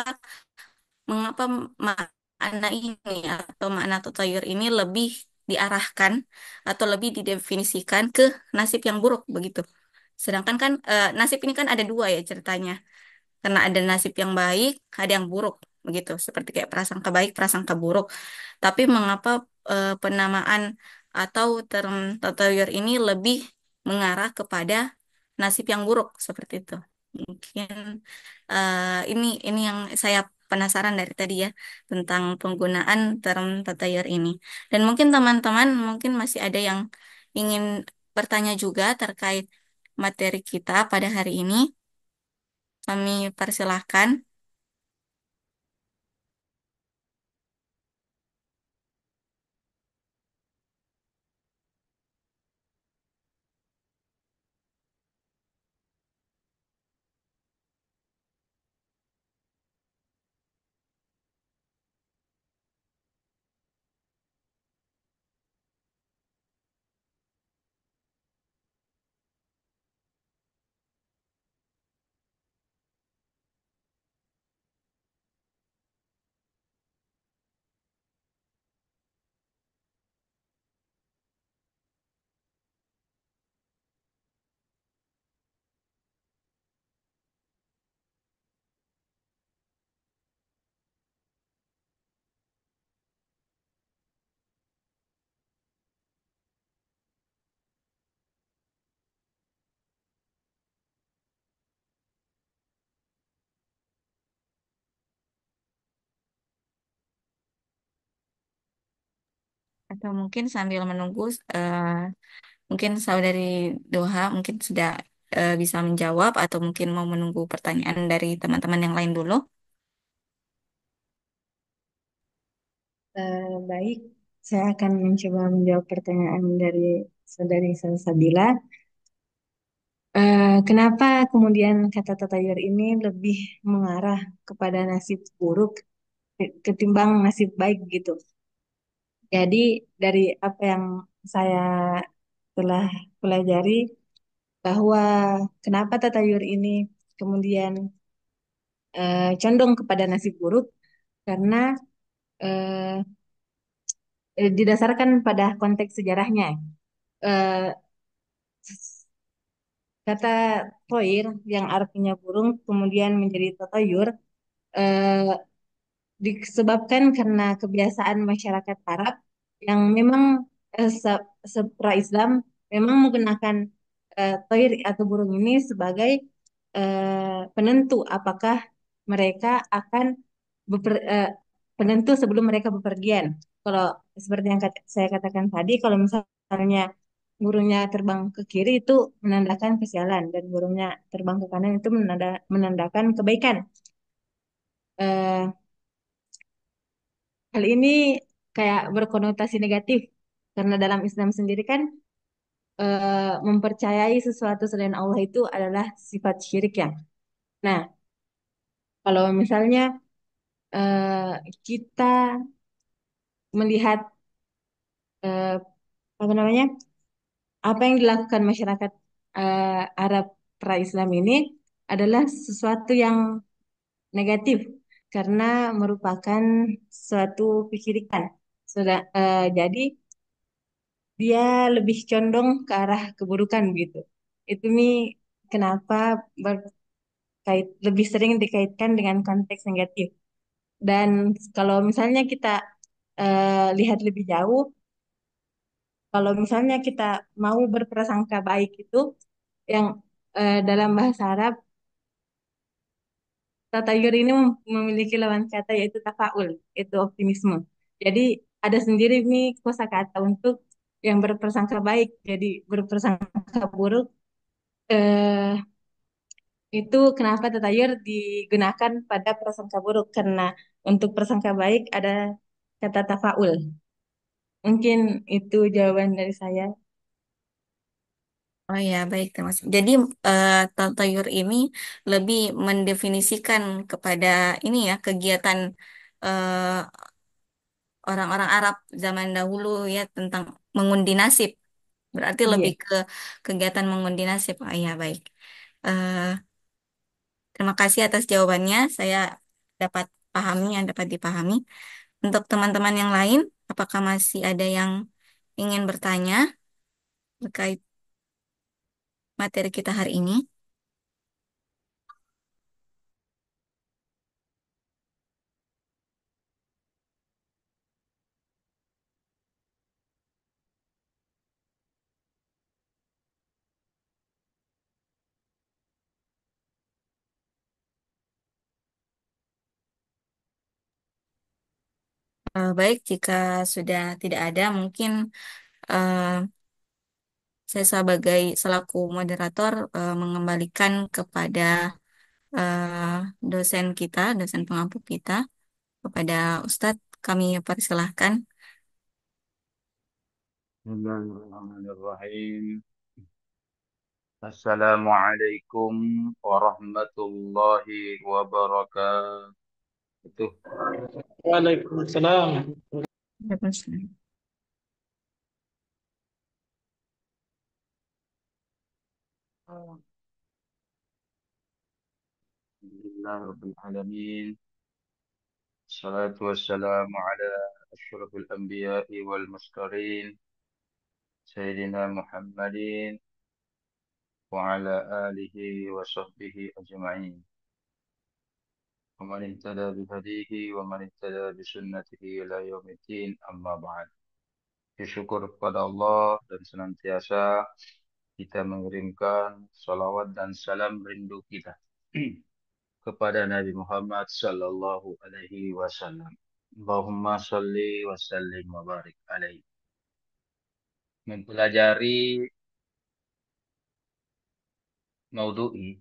mengapa makna ini atau makna tatayur ini lebih diarahkan atau lebih didefinisikan ke nasib yang buruk begitu. Sedangkan kan nasib ini kan ada dua ya ceritanya. Karena ada nasib yang baik, ada yang buruk begitu. Seperti kayak prasangka baik, prasangka buruk. Tapi mengapa penamaan atau term tatayur ini lebih mengarah kepada nasib yang buruk seperti itu? Mungkin ini yang saya penasaran dari tadi ya tentang penggunaan term tatayur ini. Dan mungkin teman-teman mungkin masih ada yang ingin bertanya juga terkait materi kita pada hari ini. Kami persilahkan. Atau mungkin sambil menunggu, mungkin saudari Doha mungkin sudah bisa menjawab atau mungkin mau menunggu pertanyaan dari teman-teman yang lain dulu. Baik, saya akan mencoba menjawab pertanyaan dari saudari Salsabila. Kenapa kemudian kata tatayur ini lebih mengarah kepada nasib buruk ketimbang nasib baik gitu? Jadi dari apa yang saya telah pelajari bahwa kenapa tatayur ini kemudian condong kepada nasib buruk karena eh, didasarkan pada konteks sejarahnya. Eh, Kata toir yang artinya burung kemudian menjadi tatayur eh, disebabkan karena kebiasaan masyarakat Arab yang memang pra-Islam memang menggunakan toir atau burung ini sebagai penentu apakah mereka akan penentu sebelum mereka bepergian. Kalau seperti yang saya katakan tadi, kalau misalnya burungnya terbang ke kiri itu menandakan kesialan dan burungnya terbang ke kanan itu menandakan kebaikan. Eh, Hal ini kayak berkonotasi negatif karena dalam Islam sendiri kan mempercayai sesuatu selain Allah itu adalah sifat syirik ya. Nah, kalau misalnya kita melihat eh, apa namanya apa yang dilakukan masyarakat Arab pra-Islam ini adalah sesuatu yang negatif karena merupakan suatu kesyirikan. Jadi dia lebih condong ke arah keburukan gitu. Itu nih kenapa lebih sering dikaitkan dengan konteks negatif. Dan kalau misalnya kita lihat lebih jauh, kalau misalnya kita mau berprasangka baik itu yang dalam bahasa Arab tatayur ini memiliki lawan kata yaitu tafaul, itu optimisme. Jadi ada sendiri nih kosakata untuk yang berprasangka baik. Jadi berprasangka buruk eh, Itu kenapa tatayur digunakan pada prasangka buruk karena untuk prasangka baik ada kata tafaul. Mungkin itu jawaban dari saya. Oh ya, baik, terima kasih. Jadi tatayur ini lebih mendefinisikan kepada ini ya kegiatan eh, orang-orang Arab zaman dahulu ya tentang mengundi nasib. Berarti lebih Iya. ke kegiatan mengundi nasib. Oh ya, baik. Eh, Terima kasih atas jawabannya. Saya dapat pahami yang dapat dipahami. Untuk teman-teman yang lain, apakah masih ada yang ingin bertanya terkait materi kita hari ini? Baik, jika sudah tidak ada, mungkin eh, saya sebagai selaku moderator mengembalikan kepada dosen kita, dosen pengampu kita, kepada Ustadz. Kami persilahkan. Bismillahirrahmanirrahim. Assalamualaikum warahmatullahi wabarakatuh. Waalaikumsalam. Waalaikumsalam. Alhamdulillahirrahmanirrahim. Salatu wassalamu ala asyrafil anbiya'i wal mursalin. Sayyidina Muhammadin wa ala alihi wa sahbihi ajma'in. Wa man ihtada bihadihi wa man ihtada bisunnatihi ila yaumiddin amma ba'd. Syukur kepada Allah dan senantiasa kita mengirimkan salawat dan salam rindu kita kepada Nabi Muhammad sallallahu alaihi wasallam. Allahumma sholli wa sallim wa barik alaihi. Mempelajari maudhu'i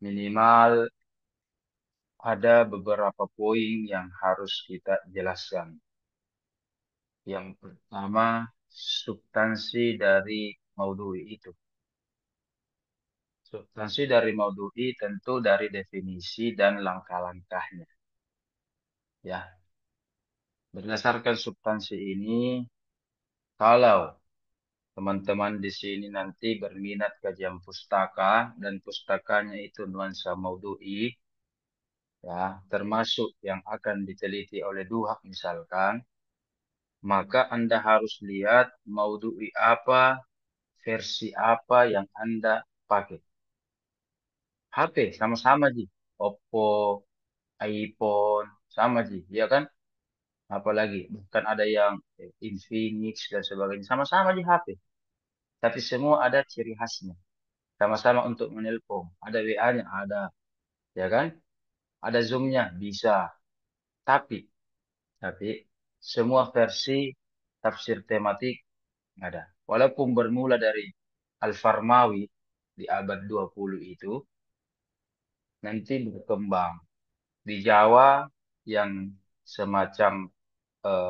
minimal ada beberapa poin yang harus kita jelaskan. Yang pertama, substansi dari maudhu'i itu. Substansi dari maudhu'i tentu dari definisi dan langkah-langkahnya. Ya, berdasarkan substansi ini, kalau teman-teman di sini nanti berminat kajian pustaka dan pustakanya itu nuansa maudhu'i, ya, termasuk yang akan diteliti oleh Duhak misalkan, maka Anda harus lihat maudhu'i apa, versi apa yang Anda pakai. HP sama-sama Ji, Oppo, iPhone, sama Ji, ya kan? Apalagi bukan ada yang Infinix dan sebagainya, sama-sama di HP. Tapi semua ada ciri khasnya. Sama-sama untuk menelpon, ada WA-nya, ada, ya kan? Ada Zoom-nya, bisa. Tapi, tapi semua versi tafsir tematik ada. Walaupun bermula dari Al-Farmawi di abad 20 itu, nanti berkembang. Di Jawa yang semacam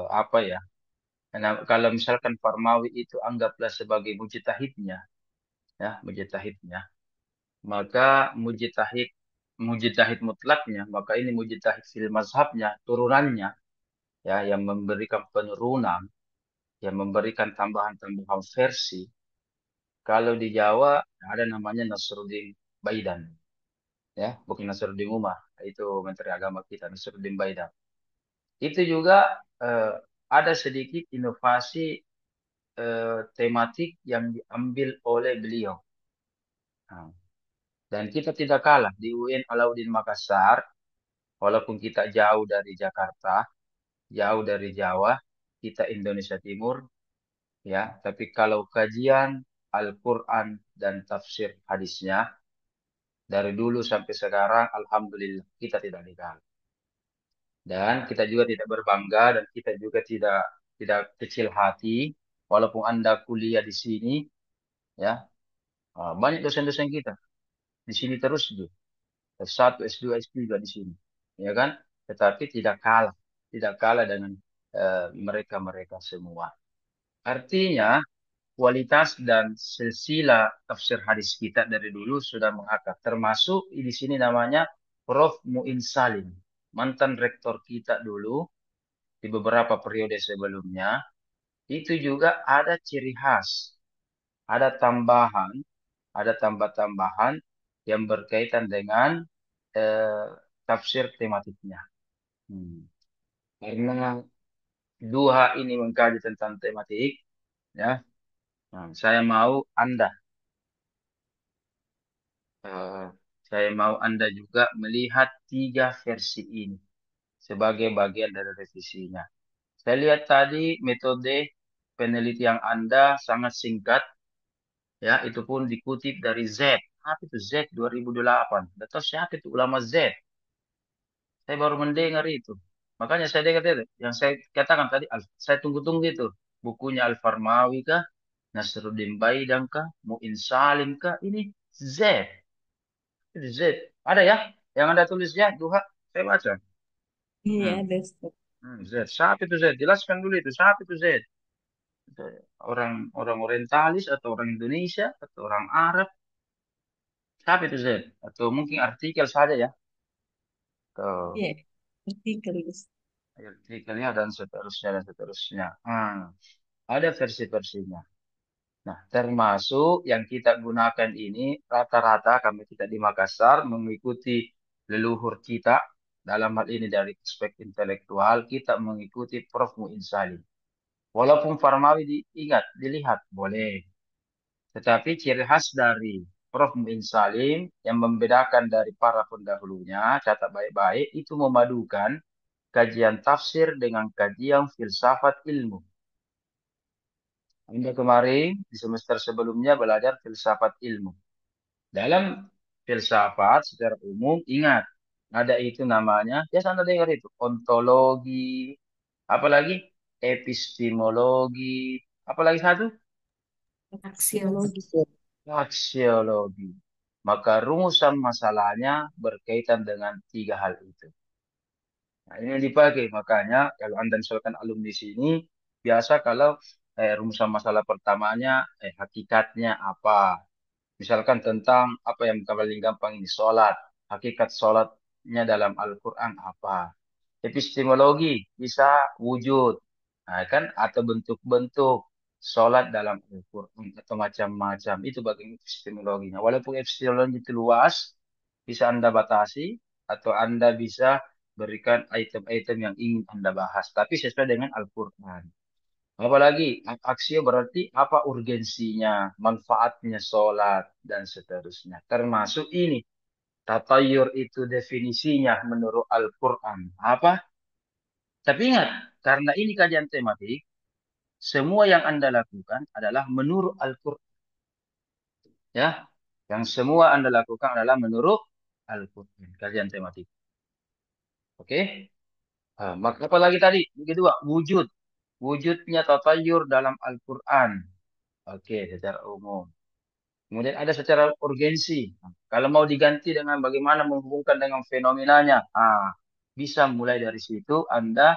apa ya? Nah, kalau misalkan Farmawi itu anggaplah sebagai mujtahidnya, ya, mujtahidnya, maka mujtahid mutlaknya, maka ini mujtahid fil mazhabnya, turunannya, ya, yang memberikan penurunan, yang memberikan tambahan-tambahan versi. Kalau di Jawa ada namanya Nasruddin Baidan, ya, bukan Nasruddin Umar, itu Menteri Agama kita, Nasruddin Baidan. Itu juga ada sedikit inovasi tematik yang diambil oleh beliau. Nah, dan kita tidak kalah di UIN Alauddin Makassar, walaupun kita jauh dari Jakarta, jauh dari Jawa, kita Indonesia Timur, ya. Tapi kalau kajian Al-Quran dan tafsir hadisnya dari dulu sampai sekarang, alhamdulillah kita tidak kalah. Dan kita juga tidak berbangga dan kita juga tidak kecil hati, walaupun Anda kuliah di sini, ya. Banyak dosen-dosen kita. di sini terus tuh. S1, S2, S3 di sini. Ya kan? Tetapi tidak kalah dengan mereka-mereka semua. Artinya, kualitas dan silsilah tafsir hadis kita dari dulu sudah mengakar. Termasuk di sini namanya Prof. Muin Salim, mantan rektor kita dulu di beberapa periode sebelumnya. Itu juga ada ciri khas, ada tambahan, ada tambah-tambahan yang berkaitan dengan eh, tafsir tematiknya. Hmm. Karena Duha ini mengkaji tentang tematik, ya. Nah, eh, saya mau Anda juga melihat tiga versi ini sebagai bagian dari revisinya. Saya lihat tadi metode penelitian Anda sangat singkat, ya. Itu pun dikutip dari Z. Apa itu Z 2008? Atau siapa itu ulama Z? Saya baru mendengar itu. Makanya saya dengar itu. Yang saya katakan tadi, saya tunggu-tunggu itu. Bukunya Al-Farmawi kah? Nasruddin Baidan kah? Mu'in Salim kah? Ini Z. Itu Z. Ada ya? Yang Anda tulis ya, Duha. Saya baca. Iya, Hmm. ada Ustaz. Z. Siapa itu Z? Jelaskan dulu itu. Siapa itu Z? Orang orang orientalis atau orang Indonesia atau orang Arab? Siapa itu Z? Atau mungkin artikel saja ya? Atau Iya, artikel Ustaz. artikelnya dan seterusnya dan seterusnya. Ada versi-versinya. Nah, termasuk yang kita gunakan ini rata-rata kami kita di Makassar mengikuti leluhur kita dalam hal ini dari aspek intelektual kita mengikuti Prof. Muin Salim. Walaupun Farmawi diingat, dilihat boleh. Tetapi ciri khas dari Prof. Muin Salim yang membedakan dari para pendahulunya, catat baik-baik, itu memadukan kajian tafsir dengan kajian filsafat ilmu. Anda kemarin di semester sebelumnya belajar filsafat ilmu. Dalam filsafat secara umum, ingat, ada itu namanya, ya Anda dengar itu, ontologi, apalagi epistemologi, apalagi satu, Aksiologi. aksiologi. Maka rumusan masalahnya berkaitan dengan tiga hal itu. Nah, ini yang dipakai. Makanya kalau Anda misalkan alumni sini, biasa kalau rumusan masalah pertamanya, hakikatnya apa? Misalkan tentang apa yang paling gampang ini, sholat. Hakikat sholatnya dalam Al-Quran apa? Epistemologi bisa wujud, nah, kan? Atau bentuk-bentuk sholat dalam Al-Quran atau macam-macam. Itu bagian epistemologinya. Walaupun epistemologi itu luas, bisa Anda batasi atau Anda bisa berikan item-item yang ingin Anda bahas. Tapi sesuai dengan Al-Quran. Apalagi aksio berarti apa urgensinya, manfaatnya sholat, dan seterusnya. Termasuk ini, tatayur itu definisinya menurut Al-Quran. Apa? Tapi ingat, karena ini kajian tematik, semua yang Anda lakukan adalah menurut Al-Quran. Ya, yang semua Anda lakukan adalah menurut Al-Quran. Kajian tematik. Oke? Maka apa lagi tadi? Yang kedua, wujud. Wujudnya tatayur dalam Al-Quran. Oke, secara umum. Kemudian ada secara urgensi. Kalau mau diganti dengan bagaimana menghubungkan dengan fenomenanya. Bisa mulai dari situ Anda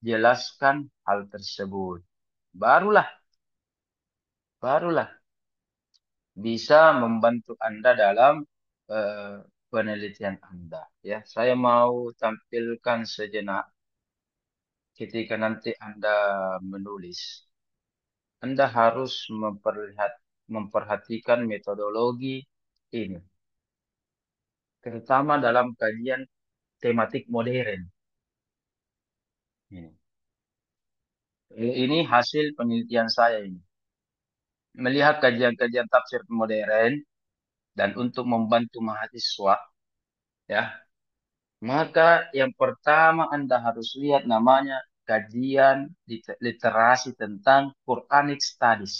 jelaskan hal tersebut. Barulah, barulah bisa membantu Anda dalam eh, penelitian Anda. Ya, saya mau tampilkan sejenak ketika nanti Anda menulis. Anda harus memperhatikan metodologi ini. Terutama dalam kajian tematik modern. Ini. Ini hasil penelitian saya ini. Melihat kajian-kajian tafsir modern dan untuk membantu mahasiswa, ya, maka yang pertama Anda harus lihat namanya kajian literasi tentang Quranic Studies.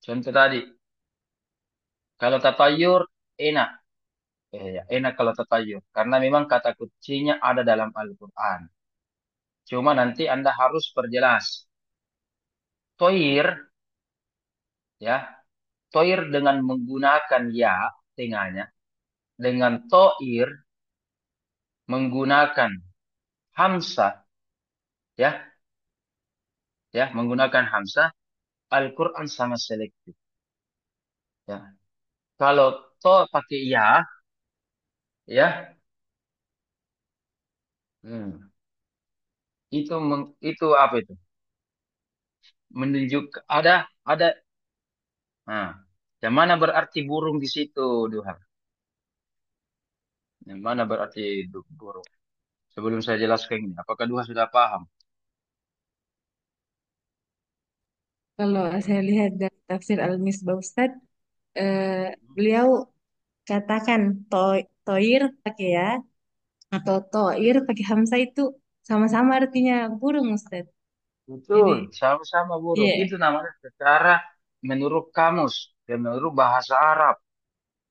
Contoh tadi, kalau tatayur enak, ya, enak kalau tatayur karena memang kata kuncinya ada dalam Al-Quran. Cuma nanti Anda harus perjelas. Toir, ya, Toir dengan menggunakan ya tengahnya, dengan toir menggunakan hamzah, ya, ya, menggunakan hamzah, Al-Quran sangat selektif. Ya. Kalau to pakai ya, ya, itu apa itu? Menunjuk ada. Nah, yang mana berarti burung di situ, Duha? Yang mana berarti burung? Sebelum saya jelaskan ini, apakah Duha sudah paham? Kalau saya lihat dari tafsir Al-Misbah Ustadz, beliau katakan toir pakai ya atau toir pakai hamzah itu sama-sama artinya burung Ustadz. Jadi, Betul, sama-sama burung. iya. Itu namanya secara menurut kamus dan menurut bahasa Arab.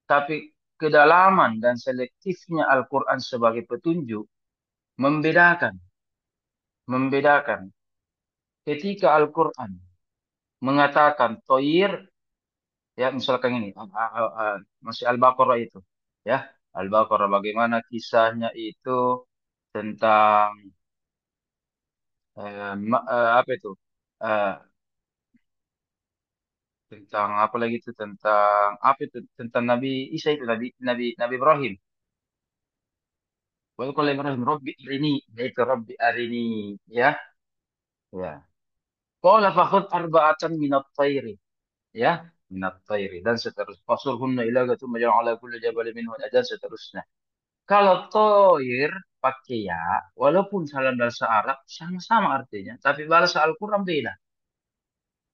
Tapi kedalaman dan selektifnya Al-Quran sebagai petunjuk membedakan, membedakan. Ketika Al-Quran mengatakan toir, ya misalkan ini, masih Al-Baqarah itu, ya Al-Baqarah bagaimana kisahnya itu tentang apa itu? Eh, tentang apa lagi itu tentang apa itu tentang Nabi Isa itu Nabi Nabi Nabi Ibrahim. Wa qala Ibrahim Rabbi arini yaitu Rabbi arini ya ya. Qala fakhud arba'atan minat tayri ya minat tayri dan seterusnya. Fasurhunna ila gatum ala kulli jabal minhu dan seterusnya. Kalau toir pakai ya walaupun salam bahasa Arab sama-sama artinya tapi bahasa Al-Qur'an beda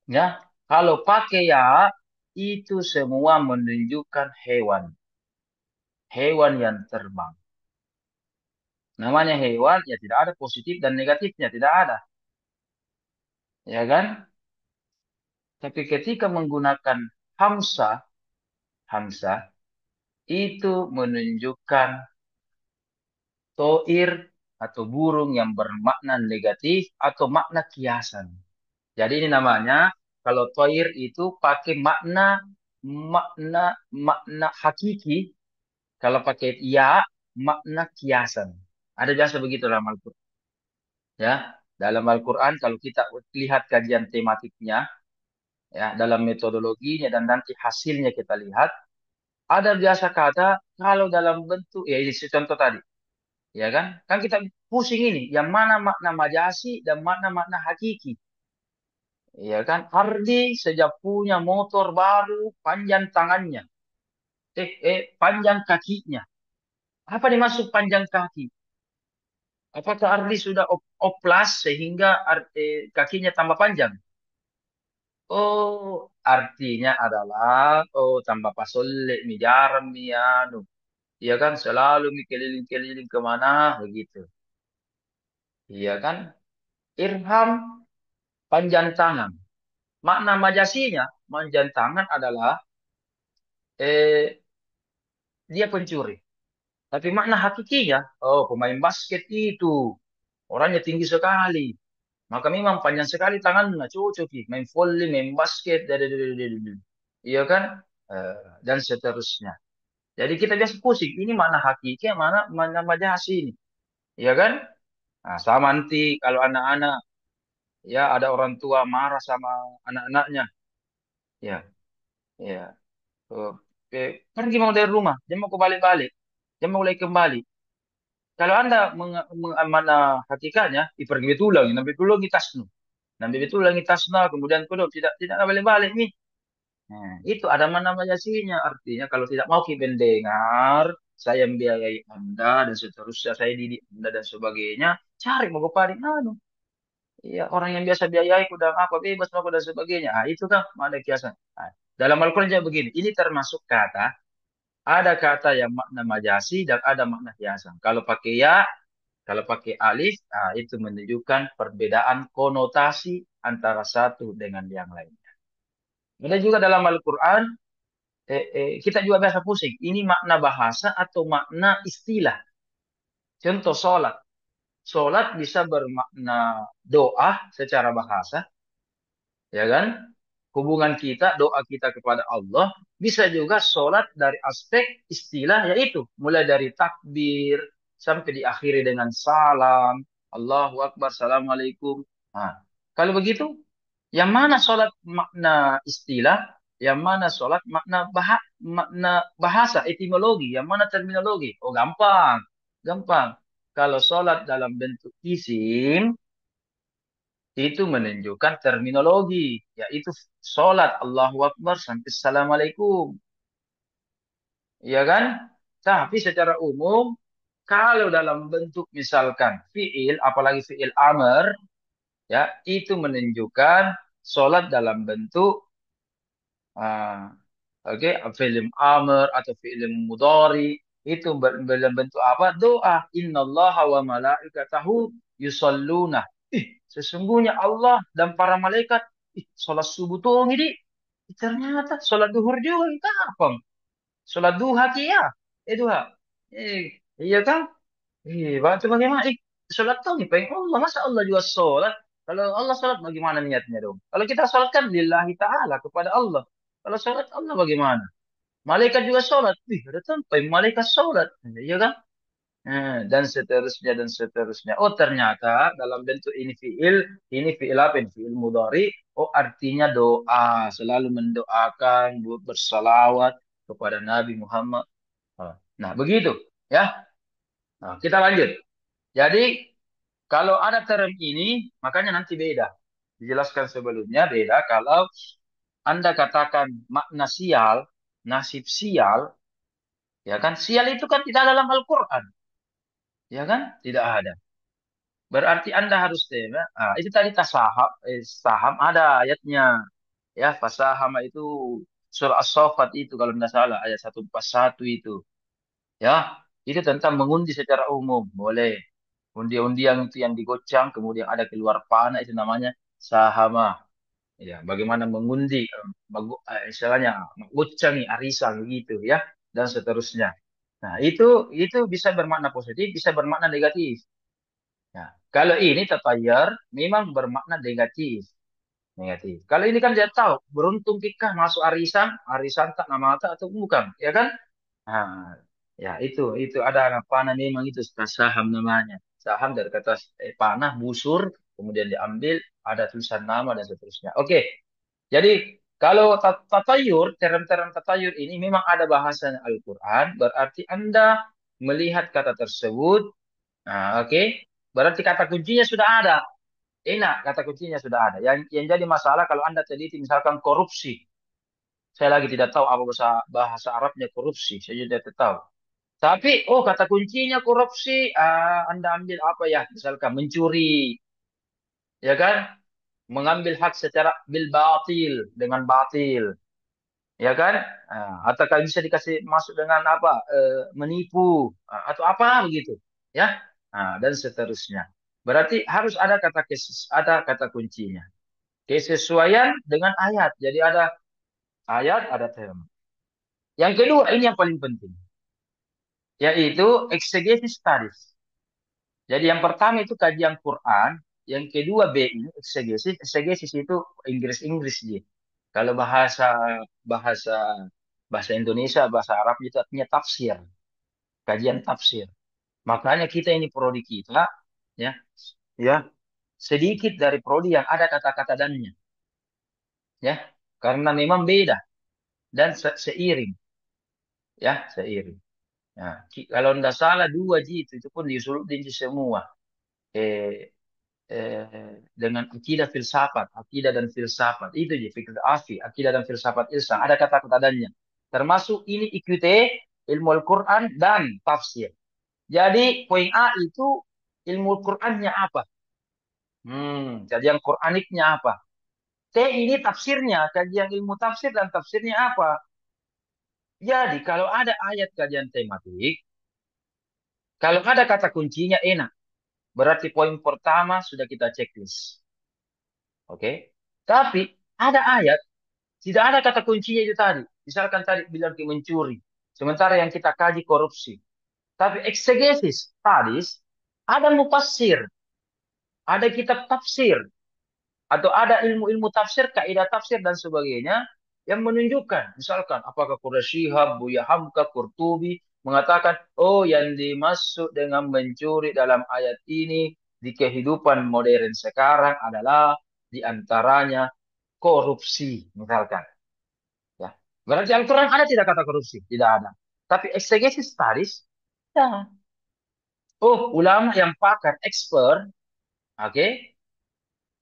ya. Kalau pakai ya itu semua menunjukkan hewan. Hewan yang terbang. Namanya hewan, ya tidak ada positif dan negatifnya, tidak ada. Ya kan? Tapi ketika menggunakan hamzah, hamzah itu menunjukkan toir atau burung yang bermakna negatif atau makna kiasan. Jadi ini namanya kalau toir itu pakai makna makna hakiki, kalau pakai ya makna kiasan. Ada biasa begitu dalam Al-Quran. Ya, dalam Al-Quran kalau kita lihat kajian tematiknya, ya, dalam metodologinya dan nanti hasilnya kita lihat, ada biasa kata kalau dalam bentuk, ya ini contoh tadi, ya kan? Kan kita pusing ini, yang mana makna majasi dan makna hakiki, ya kan? Ardi sejak punya motor baru, panjang tangannya, panjang kakinya. Apa dimaksud panjang kaki? Apakah Ardi sudah oplas sehingga kakinya tambah panjang? Oh, artinya adalah tambah pasolle mi jaram mi anu. Iya kan selalu mi keliling-keliling kemana begitu. Iya kan? Irham panjang tangan. Makna majasinya panjang tangan adalah eh, dia pencuri. Tapi makna hakikinya, oh pemain basket itu orangnya tinggi sekali. Maka memang panjang sekali tangannya cocok main volley, main basket, iya kan? Eh, dan seterusnya. Jadi kita biasa pusing, ini mana hakiki, mana majasi ini. Iya kan? Nah, sama nanti kalau anak-anak, ya ada orang tua marah sama anak-anaknya. Ya, ya. Oh, pergi mau dari rumah, dia mau kembali-balik. Dia mau mulai kembali. Kalau Anda mana hakikatnya, pergi betulang, nanti betulang tasnu. Nanti betulang tasna, kemudian kudu tidak balik-balik nih. Nah, itu ada mana majasinya. Artinya kalau tidak mau kita mendengar, saya membiayai Anda dan seterusnya, saya didik Anda dan sebagainya, cari mau keparing anu. Ya, orang yang biasa biayai udah apa bebas mau dan sebagainya. Ah, itu kan ada kiasan. Nah, dalam Al-Quran juga begini. Ini termasuk kata, ada kata yang makna majasi dan ada makna kiasan. Kalau pakai ya, kalau pakai alif, ah, itu menunjukkan perbedaan konotasi antara satu dengan yang lain. Ada juga dalam Al-Quran kita juga biasa pusing. Ini makna bahasa atau makna istilah. Contoh sholat. Sholat bisa bermakna doa secara bahasa, ya kan? hubungan kita, doa kita kepada Allah, bisa juga sholat dari aspek istilah, yaitu mulai dari takbir sampai diakhiri dengan salam, Allahu Akbar, Assalamualaikum. Nah, kalau begitu, yang mana sholat makna istilah, yang mana sholat makna bahasa, etimologi, yang mana terminologi? Oh, gampang, gampang. Kalau sholat dalam bentuk isim, itu menunjukkan terminologi, yaitu sholat Allahu Akbar sampai Assalamualaikum. Ya kan? Tapi secara umum, kalau dalam bentuk misalkan fiil, apalagi fiil amr, ya, itu menunjukkan sholat dalam bentuk ah, oke, film amr atau film mudhari, itu dalam bentuk apa? Doa. Innallaha wa malaikatahu yusalluna. Sesungguhnya Allah dan para malaikat, sholat subuh tuh ini, ternyata sholat duhur juga kita apa? Sholat duha kia, duha. Iya kan? Waktu bagaimana? Sholat tuh nih, pengen Allah. Masa Allah juga sholat? Kalau Allah sholat bagaimana niatnya dong? Kalau kita sholat kan lillahi ta'ala, kepada Allah. Kalau sholat Allah bagaimana? Malaikat juga sholat. Ada sampai malaikat sholat. Iya kan? Dan seterusnya dan seterusnya. Oh, ternyata dalam bentuk ini fiil apa? Ini fiil mudhari. Oh, artinya doa, selalu mendoakan, bersalawat kepada Nabi Muhammad. Nah, begitu ya. Nah, kita lanjut. Jadi, kalau ada term ini, makanya nanti beda. Dijelaskan sebelumnya beda kalau Anda katakan makna sial, nasib sial, ya kan? Sial itu kan tidak dalam Al-Quran, ya kan? Tidak ada. Berarti Anda harus tema. Itu tadi tasaham, saham ada ayatnya. Ya, fasahama itu surah As-Saffat itu kalau tidak salah ayat 141 itu. Ya, itu tentang mengundi secara umum, boleh. Undi-undian itu yang digocang, kemudian ada keluar panah, itu namanya sahama. Ya, bagaimana mengundi, istilahnya mengucangi arisan gitu ya, dan seterusnya. Nah, itu bisa bermakna positif, bisa bermakna negatif. Ya, kalau ini tatayar memang bermakna negatif. Negatif. Kalau ini kan dia tahu, beruntung kikah masuk arisan, arisan tak nama tak atau bukan, ya kan? Nah, ya itu ada anak panah memang itu saham namanya. Saham dari kata panah, busur, kemudian diambil, ada tulisan nama dan seterusnya. Oke, jadi kalau tatayur, term-term tatayur ini memang ada bahasa Al-Quran, berarti Anda melihat kata tersebut, nah, oke, berarti kata kuncinya sudah ada. Enak, kata kuncinya sudah ada. Yang jadi masalah kalau Anda teliti misalkan korupsi. Saya lagi tidak tahu apa bahasa Arabnya korupsi. Saya juga tidak tahu. Tapi, oh kata kuncinya korupsi, Anda ambil apa ya? Misalkan mencuri, ya kan? Mengambil hak secara bil batil, dengan batil, ya kan? Atau kalau bisa dikasih masuk dengan apa? Menipu, atau apa begitu, ya? Dan seterusnya. Berarti harus ada ada kata kuncinya. Kesesuaian dengan ayat. Jadi ada ayat, ada tema. Yang kedua, ini yang paling penting, yaitu exegesis studies. Jadi yang pertama itu kajian Quran, yang kedua B ini exegesis. Exegesis itu Inggris-Inggris dia. Kalau bahasa bahasa bahasa Indonesia, bahasa Arab itu artinya tafsir, kajian tafsir. Makanya kita ini prodi kita, ya, ya, sedikit dari prodi yang ada kata-kata dannya, ya, karena memang beda dan seiring, ya, seiring. Nah, kalau tidak salah dua G itu pun diusulkan semua. Eh, dengan akidah filsafat, akidah dan filsafat. Itu je fikir afi, akidah dan filsafat ilsa. Ada kata-kata adanya. Termasuk ini IQT, ilmu Al-Quran dan tafsir. Jadi poin A itu ilmu Al-Qurannya apa? Kajian Quraniknya apa? T ini tafsirnya, kajian ilmu tafsir dan tafsirnya apa? Jadi kalau ada ayat kajian tematik, kalau ada kata kuncinya enak. Berarti poin pertama sudah kita checklist. Oke. Tapi ada ayat, tidak ada kata kuncinya itu tadi. Misalkan tadi bilang ke mencuri. Sementara yang kita kaji korupsi. Tapi exegesis, tadis, ada mufassir. Ada kitab tafsir. Atau ada ilmu-ilmu tafsir, kaidah tafsir dan sebagainya yang menunjukkan, misalkan apakah Quraisy Shihab, Buya Hamka, Qurtubi mengatakan, oh yang dimaksud dengan mencuri dalam ayat ini di kehidupan modern sekarang adalah diantaranya korupsi, misalkan. Ya. Berarti Al-Quran ada tidak kata korupsi? Tidak ada. Tapi exegesis studies, ya. Oh, ulama yang pakar, expert, oke,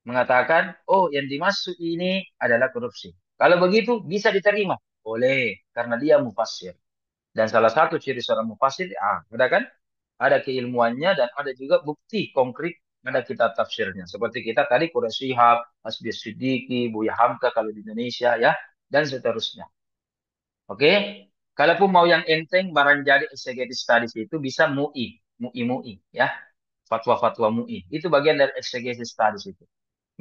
mengatakan, oh yang dimaksud ini adalah korupsi. Kalau begitu bisa diterima. Boleh, karena dia mufassir. Dan salah satu ciri seorang mufassir, ada kan? Ada keilmuannya dan ada juga bukti konkret ada kitab tafsirnya. Seperti kita tadi, Quraisy Shihab, Hasbi Siddiqi, Buya Hamka kalau di Indonesia, ya, dan seterusnya. Oke? Kalaupun mau yang enteng, barang jadi exegesis studies itu bisa MUI, ya. Fatwa-fatwa MUI. Itu bagian dari exegesis studies itu.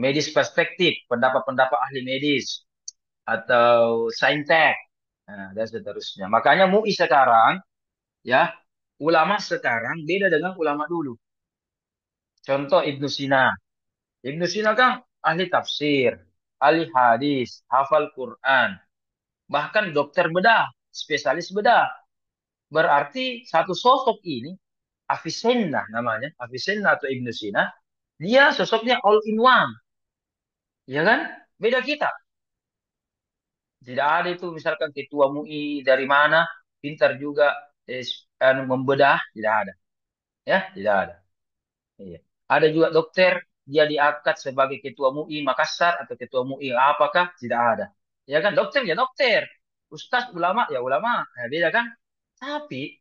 Medis perspektif, pendapat-pendapat ahli medis, atau saintek, nah, dan seterusnya. Makanya MUI sekarang, ya, ulama sekarang beda dengan ulama dulu. Contoh Ibnu Sina. Ibnu Sina kan ahli tafsir, ahli hadis, hafal Quran, bahkan dokter bedah, spesialis bedah. Berarti satu sosok ini, Avicenna namanya, Avicenna atau Ibnu Sina, dia sosoknya all in one, ya kan? Beda kita. Tidak ada itu misalkan ketua MUI dari mana, pintar juga membedah, tidak ada. Ya, tidak ada. Iya. Ada juga dokter, dia diangkat sebagai ketua MUI Makassar atau ketua MUI apakah? Tidak ada. Ya kan, dokter ya dokter. Ustaz, ulama ya ulama. Nah, beda kan? Tapi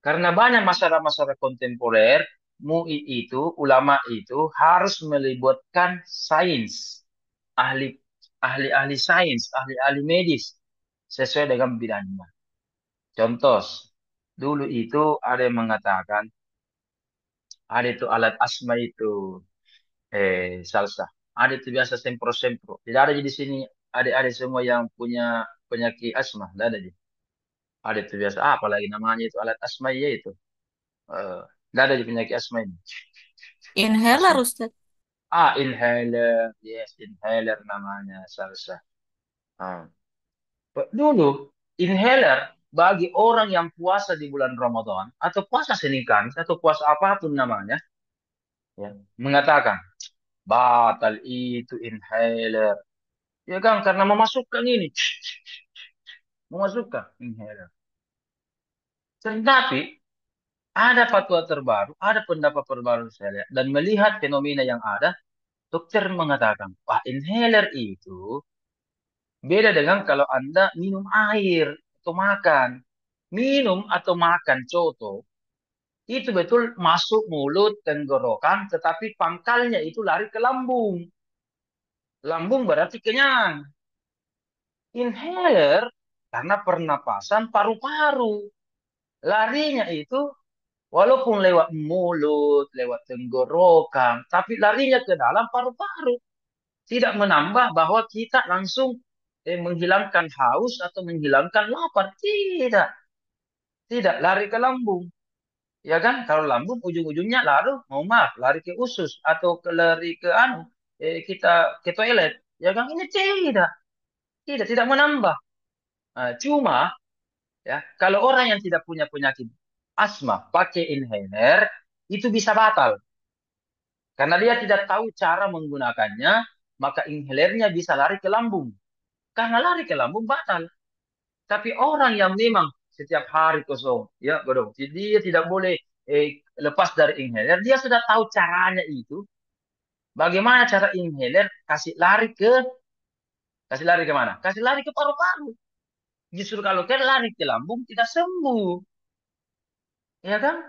karena banyak masalah-masalah kontemporer, MUI itu, ulama itu harus melibatkan sains, ahli ahli sains, ahli-ahli medis sesuai dengan bidangnya. Contoh, dulu itu ada yang mengatakan ada itu alat asma itu salsa. Ada itu biasa sempro-sempro. Tidak ada di sini ada semua yang punya penyakit asma. Tidak ada. Ada itu biasa. Apalagi namanya itu alat asma ya itu. Eh, Tidak ada di penyakit asma ini. Inhaler, Asma. Ustaz. Inhaler. Yes, inhaler namanya salsa. Ah. Dulu, inhaler bagi orang yang puasa di bulan Ramadan atau puasa Senin Kamis atau puasa apapun namanya, ya, mengatakan batal itu inhaler. Ya kan, karena memasukkan ini, memasukkan inhaler. Tetapi ada fatwa terbaru, ada pendapat terbaru saya lihat, dan melihat fenomena yang ada, dokter mengatakan, wah inhaler itu beda dengan kalau Anda minum air atau makan. Minum atau makan coto, itu betul masuk mulut, tenggorokan, tetapi pangkalnya itu lari ke lambung. Lambung berarti kenyang. Inhaler karena pernapasan paru-paru. Larinya itu walaupun lewat mulut, lewat tenggorokan, tapi larinya ke dalam paru-paru. Tidak menambah bahwa kita langsung menghilangkan haus atau menghilangkan lapar. Tidak. Tidak, lari ke lambung. Ya kan? Kalau lambung ujung-ujungnya lalu, mau maaf, lari ke usus atau lari ke kita ke toilet. Ya kan? Ini tidak. Tidak menambah. Cuma ya, kalau orang yang tidak punya penyakit asma pakai inhaler itu bisa batal karena dia tidak tahu cara menggunakannya, maka inhalernya bisa lari ke lambung. Karena lari ke lambung batal. Tapi orang yang memang setiap hari kosong, ya, bodoh, dia tidak boleh lepas dari inhaler, dia sudah tahu caranya itu. Bagaimana cara inhaler kasih lari ke mana? Kasih lari ke paru-paru. Justru kalau kan lari ke lambung tidak sembuh. Ya kan?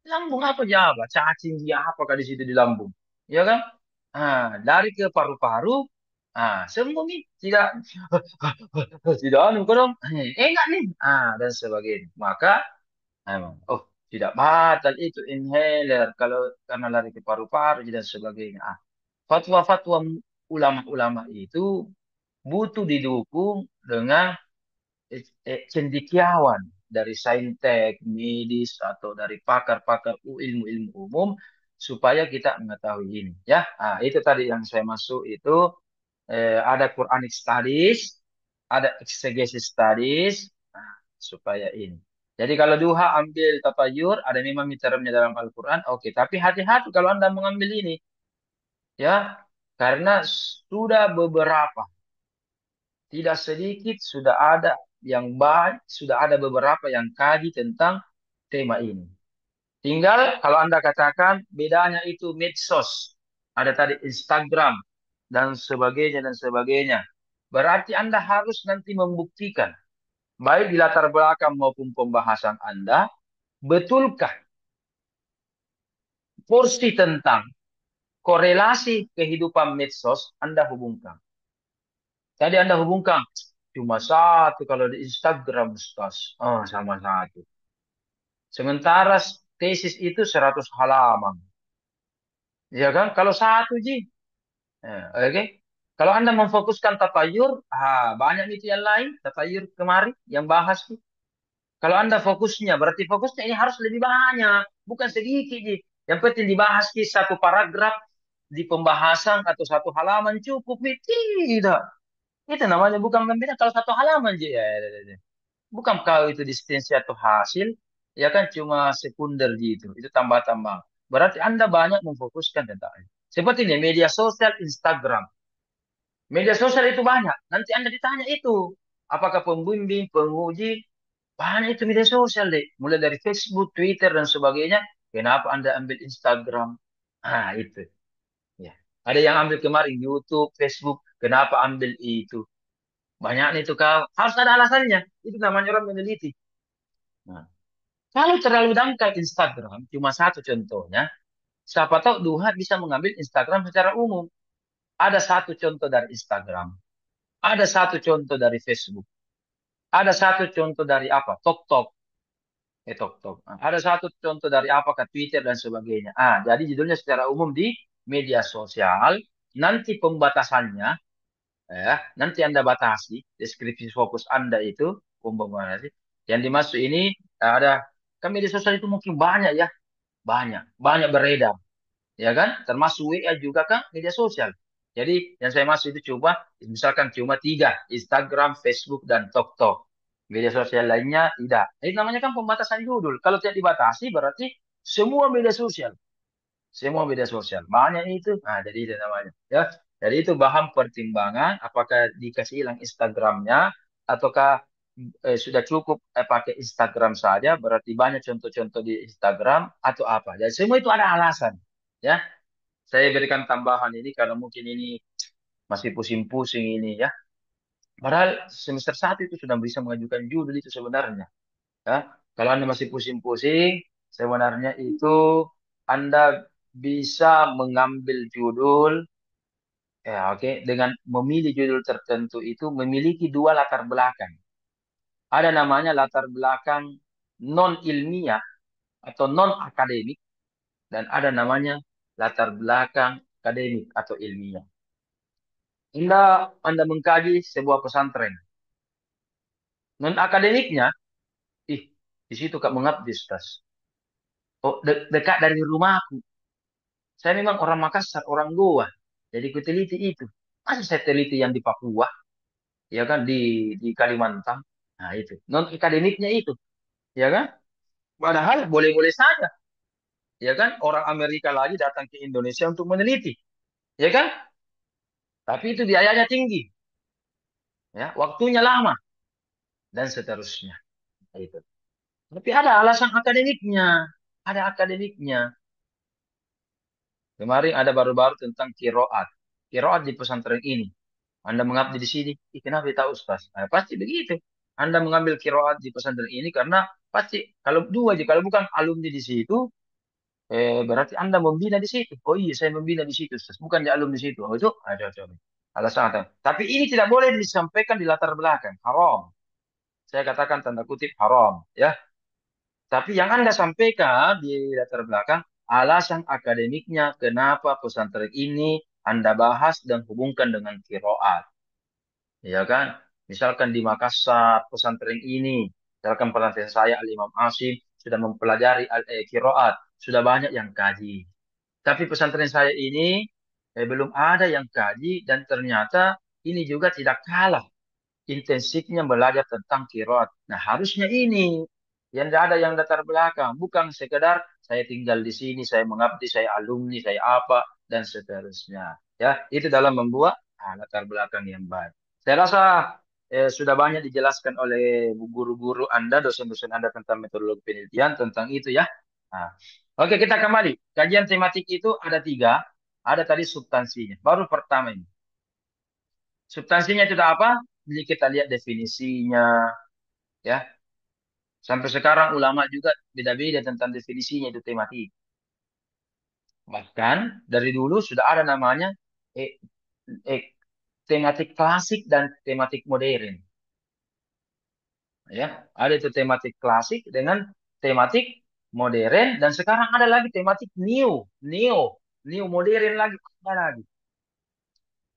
Lambung apa jawab? Cacing dia apakah di situ di lambung? Ya kan? Dari ke paru-paru, sembuh nih. Tidak, tidak anu kok dong. Enggak nih. Dan sebagainya. Maka, emang, oh, tidak batal itu inhaler kalau karena lari ke paru-paru dan sebagainya. Fatwa-fatwa ulama-ulama itu butuh didukung dengan cendekiawan dari saintek, medis, atau dari pakar-pakar ilmu-ilmu umum supaya kita mengetahui ini. Ya, itu tadi yang saya masuk itu ada Quranic Studies, ada Exegesis Studies, supaya ini. Jadi kalau duha ambil tatayur, ada memang termnya dalam Al-Quran, oke. Tapi hati-hati kalau Anda mengambil ini, ya, karena sudah beberapa, tidak sedikit sudah ada yang baik, sudah ada beberapa yang kaji tentang tema ini. Tinggal kalau Anda katakan bedanya itu medsos, ada tadi Instagram dan sebagainya dan sebagainya. Berarti Anda harus nanti membuktikan baik di latar belakang maupun pembahasan Anda, betulkah porsi tentang korelasi kehidupan medsos Anda hubungkan. Tadi Anda hubungkan cuma satu kalau di Instagram, Ustaz. Oh, sama satu. Sementara tesis itu 100 halaman. Ya kan? Kalau satu, Ji. Oke. Kalau Anda memfokuskan tatayur, banyak itu yang lain, tatayur kemarin yang bahas. Kalau Anda fokusnya, berarti fokusnya ini harus lebih banyak. Bukan sedikit, Ji. Yang penting dibahas di satu paragraf, di pembahasan atau satu halaman cukup. Tidak. Itu namanya bukan membina kalau satu halaman, Ji. Ya. Bukan kau itu distensi atau hasil, ya kan cuma sekunder gitu. Itu tambah-tambah. Berarti Anda banyak memfokuskan tentang ini. Seperti ini, media sosial Instagram. Media sosial itu banyak. Nanti Anda ditanya itu. Apakah pembimbing, penguji, banyak itu media sosial deh. Mulai dari Facebook, Twitter, dan sebagainya. Kenapa Anda ambil Instagram? Itu. Ya. Ada yang ambil kemarin YouTube, Facebook. Kenapa ambil itu? Banyak itu kau. Harus ada alasannya. Itu namanya orang meneliti. Nah, kalau terlalu dangkal Instagram, cuma satu contohnya, siapa tahu Duha bisa mengambil Instagram secara umum. Ada satu contoh dari Instagram, ada satu contoh dari Facebook, ada satu contoh dari apa? TokTok, TokTok. Ada satu contoh dari apakah Twitter dan sebagainya. Jadi judulnya secara umum di media sosial. Nanti pembatasannya, nanti Anda batasi deskripsi fokus Anda itu, umpamanya sih. Yang dimaksud ini ada kan media sosial itu mungkin banyak ya, banyak beredar, ya kan? Termasuk WA juga kan media sosial. Jadi yang saya maksud itu coba, misalkan cuma tiga, Instagram, Facebook, dan TokTok. Media sosial lainnya tidak. Ini namanya kan pembatasan judul. Kalau tidak dibatasi berarti semua media sosial. Semua media sosial. Banyak itu. Jadi itu namanya. Ya. Jadi itu bahan pertimbangan apakah dikasih hilang Instagramnya ataukah sudah cukup pakai Instagram saja, berarti banyak contoh-contoh di Instagram atau apa. Jadi semua itu ada alasan. Ya, saya berikan tambahan ini karena mungkin ini masih pusing-pusing ini ya. Padahal semester 1 itu sudah bisa mengajukan judul itu sebenarnya. Ya, kalau Anda masih pusing-pusing, sebenarnya itu Anda bisa mengambil judul, ya oke, dengan memilih judul tertentu itu memiliki dua latar belakang. Ada namanya latar belakang non ilmiah atau non akademik dan ada namanya latar belakang akademik atau ilmiah. Anda mengkaji sebuah pesantren. Non akademiknya, di situ Kak mengabdi, Ustaz. Oh, dekat dari rumahku. Saya memang orang Makassar, orang Goa. Jadi ku teliti itu. Masa saya teliti yang di Papua, ya kan di Kalimantan. Nah, itu. Non akademiknya itu, ya kan? Padahal boleh-boleh saja, ya kan? Orang Amerika lagi datang ke Indonesia untuk meneliti, ya kan? Tapi itu biayanya tinggi, ya, waktunya lama dan seterusnya. Nah, itu. Tapi ada alasan akademiknya, ada akademiknya. Kemarin ada baru-baru tentang kiroat, kiroat di pesantren ini. Anda mengabdi di sini, kenapa tahu Ustaz? Pasti begitu. Anda mengambil kiroat di pesantren ini karena pasti kalau dua aja, kalau bukan alumni di situ, berarti Anda membina di situ. Oh iya, saya membina di situ, Ustaz. Bukan di alumni di situ. Oh itu ada. Alasan ada. Tapi ini tidak boleh disampaikan di latar belakang. Haram. Saya katakan tanda kutip haram. Ya. Tapi yang Anda sampaikan di latar belakang, alasan akademiknya kenapa pesantren ini Anda bahas dan hubungkan dengan kiroat. Ya kan? Misalkan di Makassar, pesantren ini, misalkan pesantren saya Al Imam Asim sudah mempelajari kiroat, sudah banyak yang kaji. Tapi pesantren saya ini belum ada yang kaji dan ternyata ini juga tidak kalah intensifnya belajar tentang kiroat. Nah, harusnya ini yang tidak ada yang latar belakang, bukan sekedar saya tinggal di sini, saya mengabdi, saya alumni, saya apa dan seterusnya. Ya, itu dalam membuat latar belakang yang baik. Saya rasa sudah banyak dijelaskan oleh guru-guru Anda, dosen-dosen Anda tentang metodologi penelitian tentang itu ya. Nah, oke, kita kembali. Kajian tematik itu ada tiga. Ada tadi substansinya. Baru pertama ini. Substansinya itu apa? Jadi kita lihat definisinya, ya. Sampai sekarang ulama juga beda-beda tentang definisinya itu tematik. Bahkan dari dulu sudah ada namanya eh, eh, tematik klasik dan tematik modern. Ya, ada itu tematik klasik dengan tematik modern dan sekarang ada lagi tematik new modern lagi ada lagi.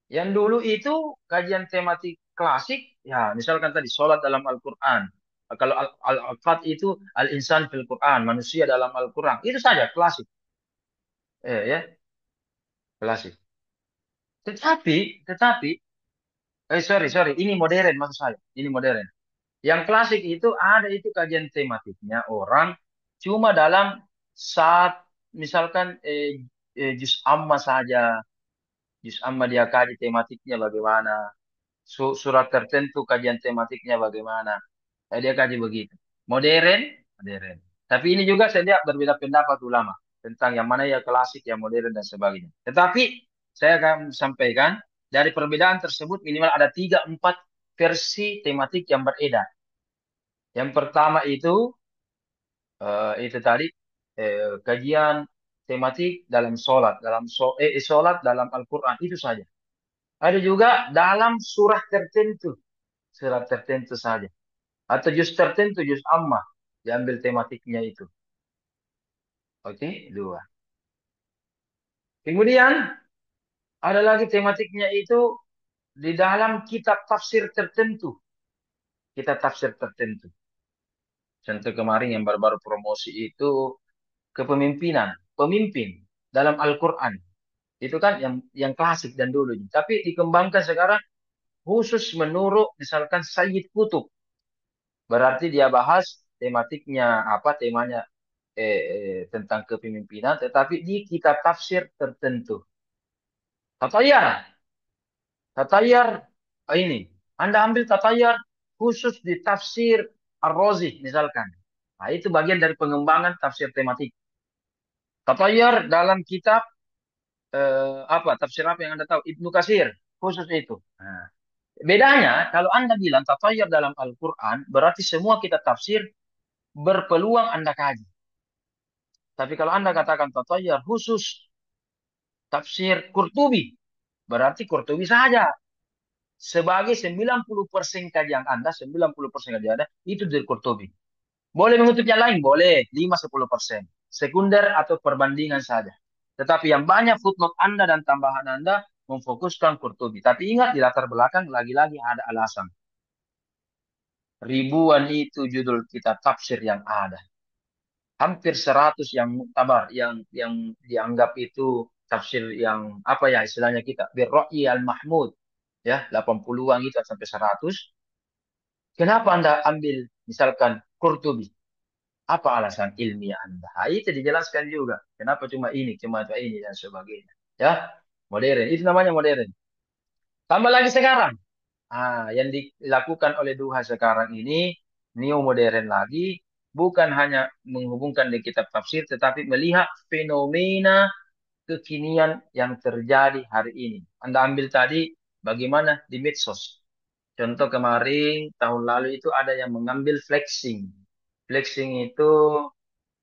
Yang dulu itu kajian tematik klasik, ya misalkan tadi sholat dalam Al-Quran. Kalau Al-Qad itu al-insan fil Quran, manusia dalam Al-Quran. Itu saja klasik. Ya, klasik. Tetapi, sorry, ini modern maksud saya. Ini modern. Yang klasik itu ada itu kajian tematiknya orang cuma dalam saat misalkan juz amma saja, juz amma dia kaji tematiknya bagaimana, surat tertentu kajian tematiknya bagaimana. Dia kaji begitu. Modern, modern. Tapi ini juga saya lihat berbeda pendapat ulama tentang yang mana ya klasik, yang modern dan sebagainya. Tetapi saya akan sampaikan dari perbedaan tersebut minimal ada 3-4 versi tematik yang beredar. Yang pertama itu tadi kajian tematik dalam sholat dalam Al-Quran itu saja. Ada juga dalam surat tertentu saja. Atau juz tertentu, juz amma, diambil tematiknya itu. Oke, dua. Kemudian ada lagi tematiknya itu di dalam kitab tafsir tertentu. Kitab tafsir tertentu. Contoh kemarin yang baru-baru promosi itu kepemimpinan, pemimpin dalam Al-Quran. Itu kan yang klasik dan dulu. Tapi dikembangkan sekarang khusus menurut misalkan Sayyid Qutb. Berarti dia bahas tematiknya apa temanya tentang kepemimpinan, tetapi di kitab tafsir tertentu. Tatayar, tatayar ini. Anda ambil tatayar khusus di tafsir Ar-Razi misalkan. Nah, itu bagian dari pengembangan tafsir tematik. Tatayar dalam kitab apa tafsir apa yang Anda tahu? Ibnu Katsir khusus itu. Nah, bedanya kalau Anda bilang tatayar dalam Al-Qur'an berarti semua kitab tafsir berpeluang Anda kaji. Tapi kalau Anda katakan tatayar khusus tafsir Qurtubi, berarti Qurtubi saja. Sebagai 90% kajian Anda, 90% kajian Anda, itu dari Qurtubi. Boleh mengutip yang lain? Boleh. 5-10%. Sekunder atau perbandingan saja. Tetapi yang banyak footnote Anda dan tambahan Anda memfokuskan Qurtubi. Tapi ingat di latar belakang lagi-lagi ada alasan. Ribuan itu judul kitab tafsir yang ada. Hampir 100 yang muktabar, yang dianggap itu tafsir yang apa ya istilahnya kita, birra'i al-mahmud. Ya, 80-an itu sampai 100. Kenapa Anda ambil misalkan Qurtubi? Apa alasan ilmiah Anda? Nah, itu dijelaskan juga. Kenapa cuma ini dan sebagainya. Ya, modern. Itu namanya modern. Tambah lagi sekarang. Yang dilakukan oleh Duha sekarang ini neo modern lagi, bukan hanya menghubungkan di kitab tafsir, tetapi melihat fenomena kekinian yang terjadi hari ini. Anda ambil tadi bagaimana di medsos. Contoh kemarin tahun lalu itu ada yang mengambil flexing. Flexing itu,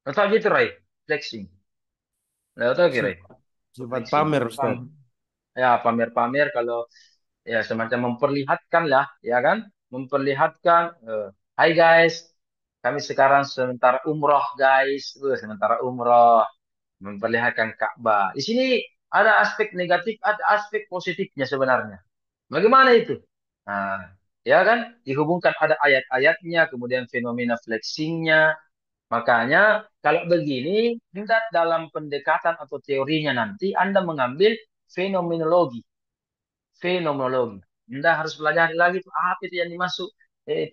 nggak tahu gitu Ray, flexing. Nggak tahu kira Sifat flexing. pamer, Ustaz. Ya pamer-pamer kalau ya semacam memperlihatkan lah, ya kan? Memperlihatkan, hai guys, kami sekarang sementara umroh guys, sementara umroh, memperlihatkan Ka'bah. Di sini ada aspek negatif, ada aspek positifnya sebenarnya. Bagaimana itu? Nah, ya kan? Dihubungkan ada ayat-ayatnya, kemudian fenomena flexingnya. Makanya kalau begini, tidak dalam pendekatan atau teorinya nanti Anda mengambil fenomenologi. Fenomenologi. Anda harus belajar lagi itu apa itu yang dimaksud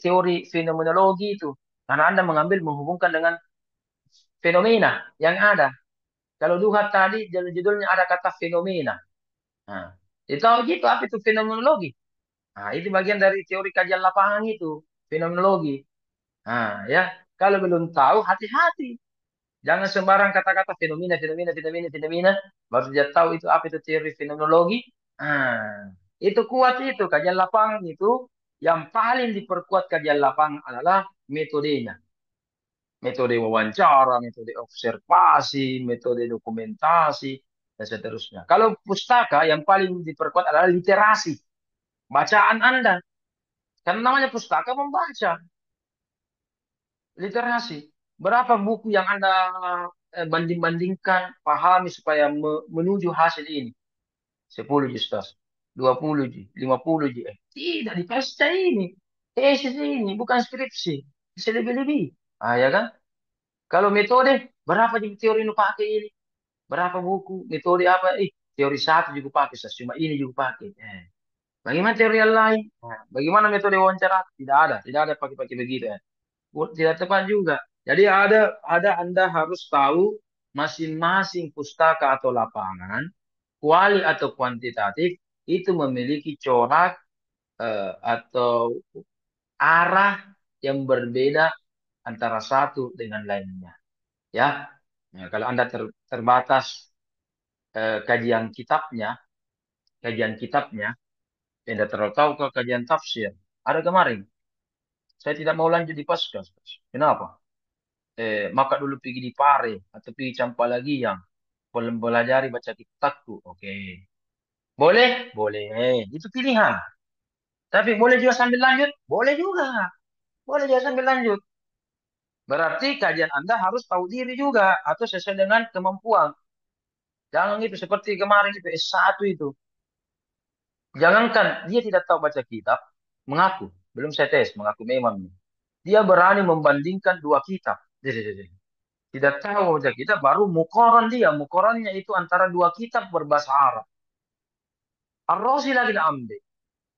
teori fenomenologi itu. Karena Anda mengambil menghubungkan dengan fenomena yang ada. Kalau dua tadi judulnya ada kata fenomena. Nah, itu gitu apa itu fenomenologi? Nah, itu bagian dari teori kajian lapangan itu, fenomenologi. Nah, ya, kalau belum tahu hati-hati. Jangan sembarang kata-kata fenomena, fenomena, fenomena, fenomena. Baru dia tahu itu apa itu teori fenomenologi. Nah, itu kuat itu kajian lapangan itu yang paling diperkuat kajian lapangan adalah metodenya. Metode wawancara, metode observasi, metode dokumentasi, dan seterusnya. Kalau pustaka yang paling diperkuat adalah literasi, bacaan Anda. Karena namanya pustaka membaca, literasi. Berapa buku yang Anda banding-bandingkan, pahami supaya menuju hasil ini? 10 Ustaz, 20 Ji, 50 Ji. Tidak dibaca ini. Tesis ini, bukan skripsi. Bisa lebih-lebih. Ah, ya kan? Kalau metode, berapa teori nu pakai ini? Berapa buku, metode apa? Teori satu juga pakai, cuma ini juga pakai. Bagaimana teori yang lain? Nah, bagaimana metode wawancara? Tidak ada pakai-pakai begitu. Tidak tepat juga. Jadi ada Anda harus tahu masing-masing pustaka atau lapangan, kuali atau kuantitatif itu memiliki corak atau arah yang berbeda antara satu dengan lainnya. Ya, ya kalau Anda terbatas kajian kitabnya, tidak terlalu tahu ke kajian tafsir. Ada kemarin, saya tidak mau lanjut di Paskas. Kenapa? Maka dulu pergi di Pare atau pergi lagi yang pelajari baca kitabku. Oke. Boleh? Boleh. Itu pilihan. Tapi boleh juga sambil lanjut? Boleh juga. Boleh juga sambil lanjut. Berarti kajian Anda harus tahu diri juga atau sesuai dengan kemampuan. Jangan itu seperti kemarin itu S1 itu. Jangankan dia tidak tahu baca kitab, mengaku. Belum saya tes, mengaku memang. Dia berani membandingkan dua kitab. Tidak tahu baca kitab, baru mukoran dia. Mukorannya itu antara dua kitab berbahasa Arab. Ar-Razi lagi ambil.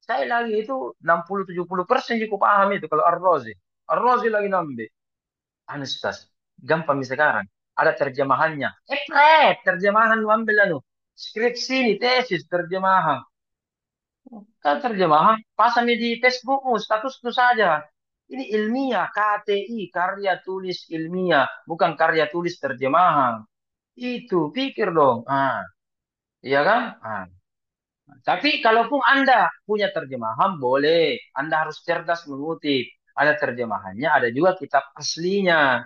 Saya lagi itu 60-70% cukup paham itu kalau Ar-Razi. Ar-Razi lagi ambil. Anustas. Gampang nih sekarang. Ada terjemahannya. Terjemahan lu ambil anu. Skripsi ini, tesis, terjemahan. Kan terjemahan, pasang di Facebookmu, status itu saja. Ini ilmiah, KTI, karya tulis ilmiah, bukan karya tulis terjemahan. Itu, pikir dong. Iya kan? Tapi kalaupun Anda punya terjemahan, boleh. Anda harus cerdas mengutip. Ada terjemahannya, ada juga kitab aslinya.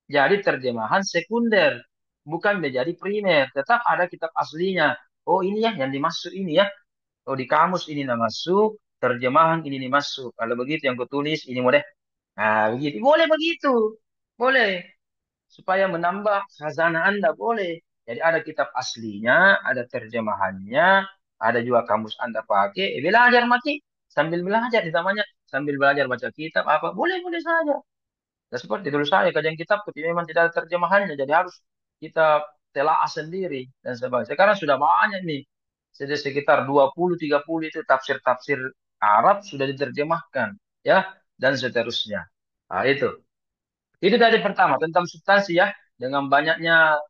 Jadi terjemahan sekunder, bukan menjadi primer. Tetap ada kitab aslinya. Oh ini ya, yang dimaksud ini ya. Oh di kamus ini nama masuk, terjemahan ini dimasuk. Kalau begitu yang kutulis ini mau deh. Nah begitu, boleh begitu, boleh. Supaya menambah khazanah Anda boleh. Jadi ada kitab aslinya, ada terjemahannya, ada juga kamus Anda pakai. Belajar mati sambil belajar, namanya sambil belajar baca kitab apa boleh boleh saja. Dan seperti dulu saya kajian kitab, tapi memang tidak ada terjemahannya, jadi harus kita telaah sendiri dan sebagainya. Sekarang sudah banyak nih, sudah sekitar 20-30 itu tafsir-tafsir Arab sudah diterjemahkan, ya, dan seterusnya. Nah, itu dari pertama tentang substansi ya, dengan banyaknya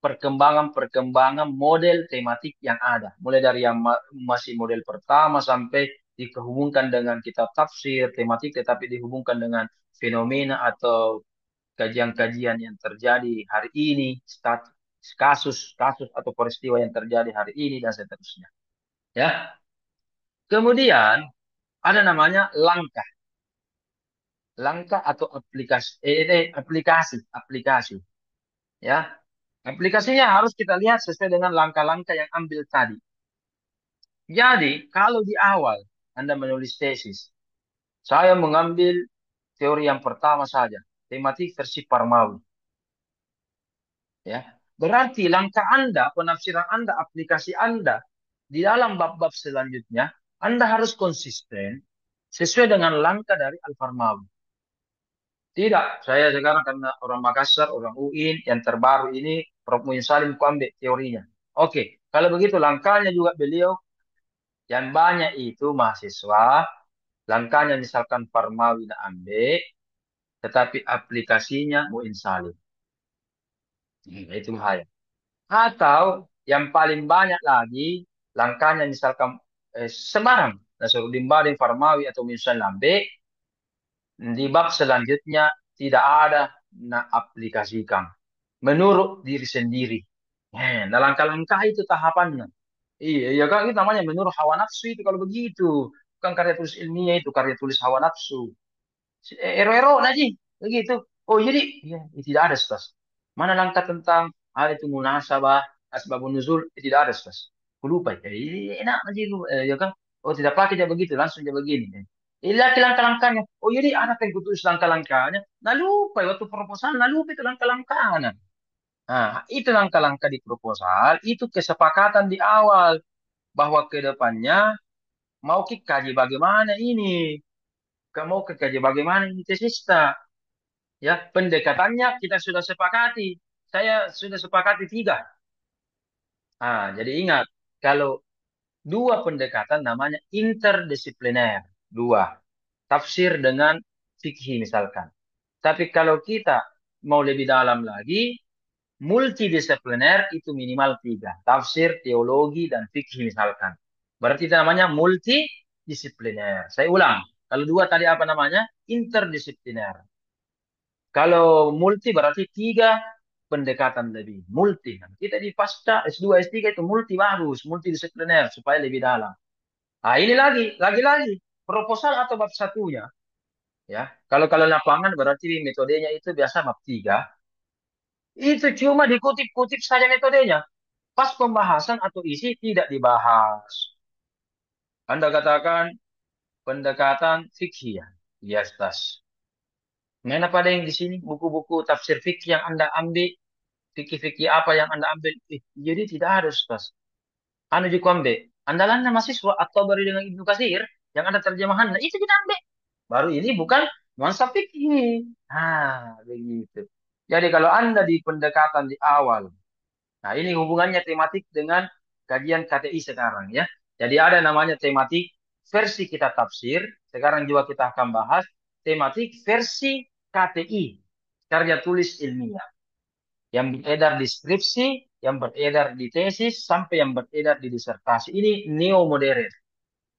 perkembangan-perkembangan model tematik yang ada. Mulai dari yang masih model pertama sampai dihubungkan dengan kitab tafsir, tematik tetapi dihubungkan dengan fenomena atau kajian-kajian yang terjadi hari ini, kasus-kasus atau peristiwa yang terjadi hari ini dan seterusnya. Ya. Kemudian ada namanya langkah. Langkah atau aplikasi. Ya. Aplikasinya harus kita lihat sesuai dengan langkah-langkah yang ambil tadi. Jadi, kalau di awal Anda menulis tesis, saya mengambil teori yang pertama saja, tematik versi Parmawi. Ya. Berarti langkah Anda, penafsiran Anda, aplikasi Anda di dalam bab-bab selanjutnya, Anda harus konsisten sesuai dengan langkah dari Al-Farmawi. Tidak, saya sekarang karena orang Makassar, orang UIN, yang terbaru ini, Prof. Muin Salim ku ambil teorinya. Oke, kalau begitu langkahnya juga beliau, yang banyak itu mahasiswa, langkahnya misalkan Parmawi nak ambil, tetapi aplikasinya Muin Salim. Itu bahaya. Atau yang paling banyak lagi, langkahnya misalkan sembarang, Nasruddin Badin, Farmawi, atau misalnya Lambe, di bab selanjutnya tidak ada nak aplikasikan. Menurut diri sendiri. Nah langkah-langkah itu tahapannya. Iya, ya kan itu namanya menurut hawa nafsu itu kalau begitu. Bukan karya tulis ilmiah itu, karya tulis hawa nafsu. Ero-ero Naji, begitu. Oh jadi, ya, tidak ada Stas. Mana langkah tentang hal itu munasabah, asbabun nuzul, tidak ada Stas. Aku lupa. Enak Naji lu, ya kan? Oh tidak pakai dia begitu, langsung dia begini. Lihat langkah-langkahnya. Oh jadi ada yang kutulis langkah-langkahnya. Nah lupa waktu proposal, nah lupa itu langkah-langkahnya. Nah, itu langkah-langkah di proposal, itu kesepakatan di awal bahwa ke depannya mau kita kaji bagaimana ini, kamu mau kita kaji bagaimana ini tesista. Ya, pendekatannya kita sudah sepakati. Saya sudah sepakati tiga. Jadi ingat, kalau dua pendekatan namanya interdisipliner. Dua. Tafsir dengan fikih misalkan. Tapi kalau kita mau lebih dalam lagi, multidisipliner itu minimal tiga. Tafsir, teologi, dan fikih misalkan. Berarti itu namanya multidisipliner. Saya ulang. Kalau dua tadi apa namanya? Interdisipliner. Kalau multi berarti tiga pendekatan lebih. Multi. Kita di pasca S2, S3 itu multi bagus. Multidisipliner supaya lebih dalam. Nah ini lagi-lagi. Proposal atau bab satunya. Ya, kalau lapangan berarti metodenya itu biasa bab 3. Itu cuma dikutip-kutip saja metodenya. Pas pembahasan atau isi tidak dibahas. Anda katakan pendekatan fikih ya. Yes, tas. Mana pada yang di sini buku-buku tafsir fikih yang Anda ambil, fikih-fikih apa yang Anda ambil? Jadi tidak harus, tas. Anu juga ambil. Andalannya mahasiswa atau baru dengan Ibnu Katsir yang ada terjemahan. Nah, itu kita ambil. Baru ini bukan nuansa fikih. Begitu. Jadi kalau Anda di pendekatan di awal, nah, ini hubungannya tematik dengan kajian KTI sekarang ya. Jadi ada namanya tematik versi kita tafsir. Sekarang juga kita akan bahas tematik versi KTI, karya tulis ilmiah. Yang beredar di skripsi, yang beredar di tesis, sampai yang beredar di disertasi. Ini neo-modern.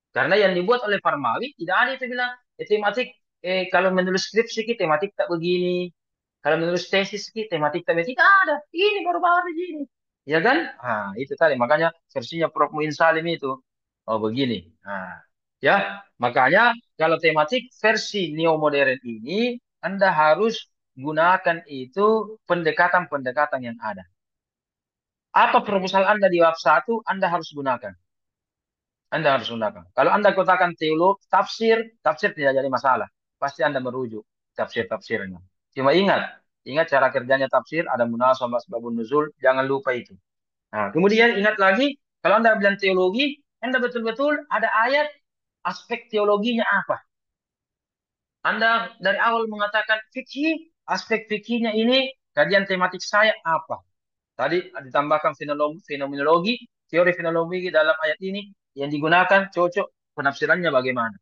Karena yang dibuat oleh Farmawi, tidak ada itu bilang, tematik, kalau menulis skripsi, tematik tak begini. Kalau menulis tesis, tematik tak begini. Tidak ada. Ini baru-baru ini. Ya kan? Itu tadi. Makanya versinya Prof. Muin Salim itu. Oh, begini. Ya, makanya kalau tematik versi neo-modern ini, Anda harus gunakan itu pendekatan-pendekatan yang ada. Apa proposal Anda di bab 1, Anda harus gunakan. Anda harus gunakan. Kalau Anda katakan teolog, tafsir tidak jadi masalah. Pasti Anda merujuk tafsir-tafsirnya. Cuma ingat cara kerjanya tafsir, ada munasabah, asbabun nuzul, jangan lupa itu. Nah, kemudian ingat lagi, kalau Anda bilang teologi, Anda betul-betul ada ayat, aspek teologinya apa. Anda dari awal mengatakan fikih, aspek fikihnya ini, kajian tematik saya apa. Tadi ditambahkan fenomenologi, teori fenomenologi dalam ayat ini yang digunakan cocok penafsirannya bagaimana.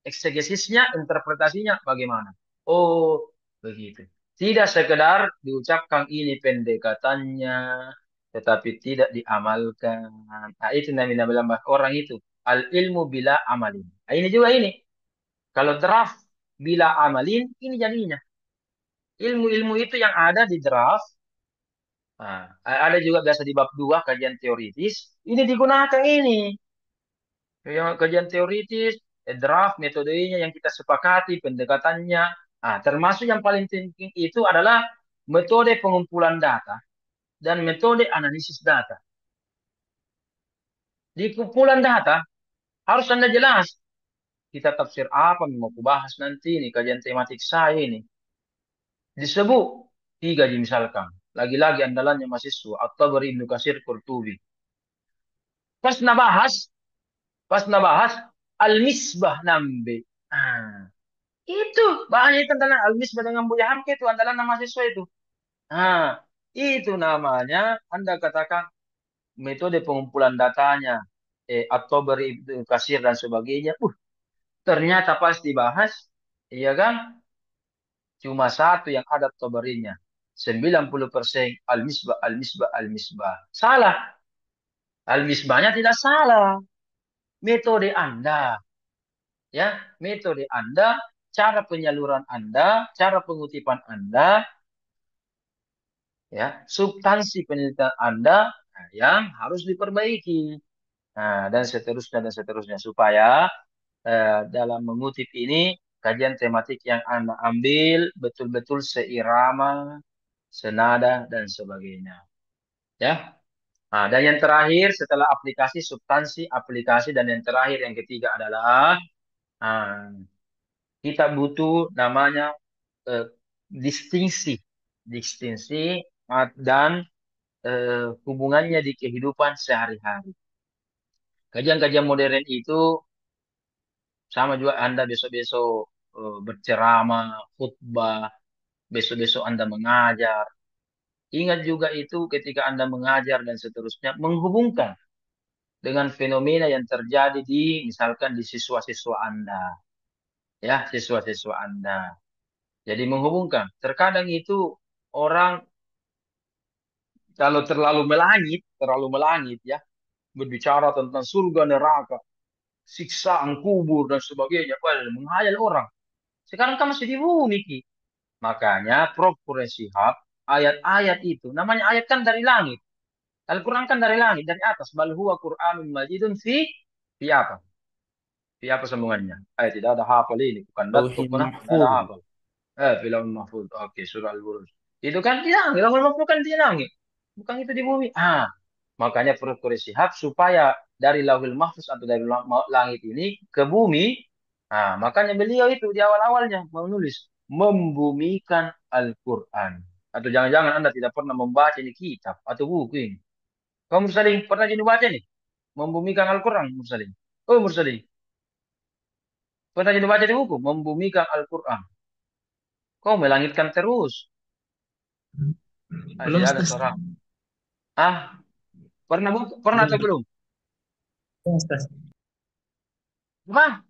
Eksegesisnya, interpretasinya bagaimana. Oh, begitu. Tidak sekedar diucapkan ini pendekatannya, tetapi tidak diamalkan. Nah, itu nama orang itu. Al-ilmu bila amalin. Nah, ini juga ini. Kalau draft bila amalin, ini jadinya. Ilmu-ilmu itu yang ada di draft. Ada juga biasa di bab 2 kajian teoritis. Ini digunakan ini. Kajian teoritis, draft, metodenya yang kita sepakati, pendekatannya. Termasuk yang paling penting itu adalah metode pengumpulan data dan metode analisis data. Di kumpulan data, harus Anda jelas. Kita tafsir apa yang mau bahas nanti ini, kajian tematik saya ini. Disebut 3 misalkan. Lagi-lagi andalannya mahasiswa, At-Tabari, Ibnu Katsir, Qurtubi. Pas nabahas Al-Misbah nambe. Itu banyak itu andalan Al-Misbah dengan Buya Hamka itu andalan nama mahasiswa itu. Nah, itu namanya Anda katakan metode pengumpulan datanya, atau Ibnu Katsir dan sebagainya. Ternyata pas dibahas, iya kan? Cuma satu yang ada Tabarinya. 90% Al-Misbah, Al-Misbah, Al-Misbah. Salah. Al-Misbahnya tidak salah. Metode Anda, ya, metode Anda, cara penyaluran Anda, cara pengutipan Anda, ya, substansi penelitian Anda, nah, yang harus diperbaiki. Nah, dan seterusnya supaya dalam mengutip ini kajian tematik yang Anda ambil betul-betul seirama, senada dan sebagainya. Ya. Nah, dan yang terakhir setelah aplikasi, substansi, aplikasi, dan yang terakhir yang ketiga adalah nah, kita butuh namanya eh, distingsi, distingsi dan hubungannya di kehidupan sehari-hari. Kajian-kajian modern itu sama juga Anda besok-besok berceramah, khutbah, besok-besok Anda mengajar. Ingat juga itu ketika Anda mengajar dan seterusnya menghubungkan dengan fenomena yang terjadi di misalkan di siswa-siswa Anda, ya, siswa-siswa Anda. Jadi menghubungkan. Terkadang itu orang kalau terlalu melangit ya, berbicara tentang surga neraka, siksaan kubur dan sebagainya, wah, menghayal orang. Sekarang kan masih di bumi, Ki. Makanya Prof. Quraish Shihab, ayat-ayat itu, namanya ayat kan dari langit. Al-Quran kan dari langit, dari atas. Bal huwa Qur'anun majidun fi apa? Fi apa sambungannya? Tidak ada hafal ini. Bukan laptop, Lauhil mana? Tidak ada mahfuz. hafal. Film mahfud. Oke, surah Al-Buruj. Itu kan di langit. Lahul mahfud kan di langit. Bukan itu di bumi. Makanya Prof. Quraish Shihab supaya dari lahul mahfuz atau dari langit ini ke bumi. Makanya beliau itu di awal-awalnya menulis membumikan Al-Quran. Atau jangan-jangan Anda tidak pernah membaca ini kitab atau buku ini. Kamu Mursalin pernah jadi baca nih? Membumikan Al-Quran, Mursalin. Oh, Mursalin. Pernah jadi baca di buku? Membumikan Al-Quran. Kau melangitkan terus. Belum Tidak ada Ustaz. suara. Ah, pernah Belum, atau belum? belum, Ustaz. Wah,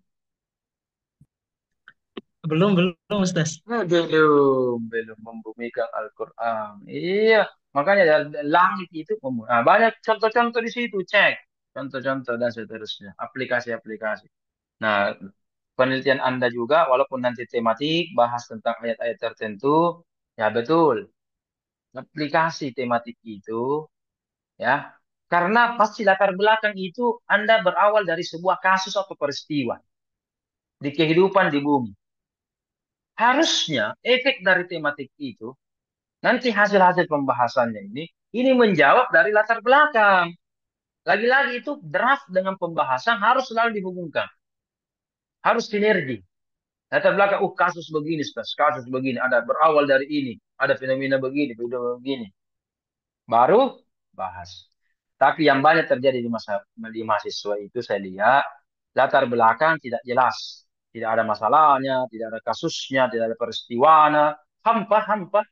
Belum Ustaz. belum membumikan Al-Quran. Iya, makanya langit itu banyak contoh-contoh di situ. Cek contoh-contoh dan seterusnya. Aplikasi-aplikasi. Nah, penelitian Anda juga, walaupun nanti tematik bahas tentang ayat-ayat tertentu, ya betul. Aplikasi tematik itu, ya, karena pasti latar belakang itu Anda berawal dari sebuah kasus atau peristiwa di kehidupan di bumi. Harusnya efek dari tematik itu nanti hasil-hasil pembahasannya ini menjawab dari latar belakang. Lagi-lagi itu draft dengan pembahasan harus selalu dihubungkan. Harus sinergi. Latar belakang, kasus begini, kasus begini, ada berawal dari ini, ada fenomena begini, fenomena begini. Baru bahas. Tapi yang banyak terjadi di mahasiswa itu saya lihat latar belakang tidak jelas. Tidak ada masalahnya, tidak ada kasusnya, tidak ada peristiwanya. Hampa, hampa.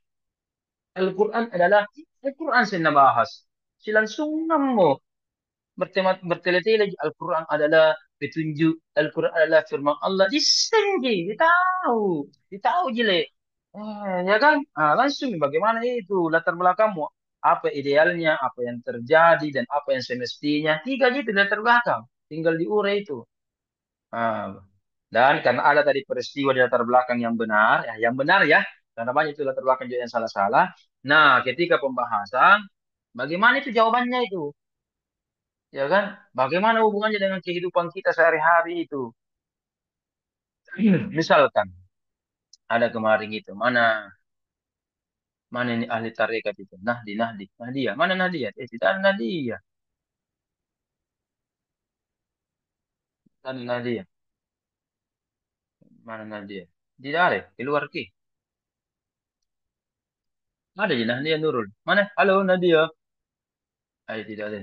Al-Quran adalah Al-Quran saya bahas. Silangsung mo bertele-tele Al-Quran adalah petunjuk, Al-Quran adalah firman Allah. Disenji, ditahu jelek. Ya kan? Langsung bagaimana itu latar belakangmu? Apa idealnya, apa yang terjadi, dan apa yang semestinya. Tiga gitu latar belakang. Tinggal diurai itu. Ah, dan karena ada tadi peristiwa di latar belakang yang benar ya, karena banyak itu latar belakang juga yang salah-salah. Nah, ketika pembahasan, bagaimana itu jawabannya itu? Ya kan? Bagaimana hubungannya dengan kehidupan kita sehari-hari itu? Misalkan ada kemarin itu, mana mana ini ahli tarekat itu? Nahdia. Mana Nahdia? Tidak ada Nahdia. Tidak ada Nahdia. Mana Nahdia? Tidak ada. Di luar ki. Ada je Nahdia Nurul. Mana? Halo Nadia. Tidak ada.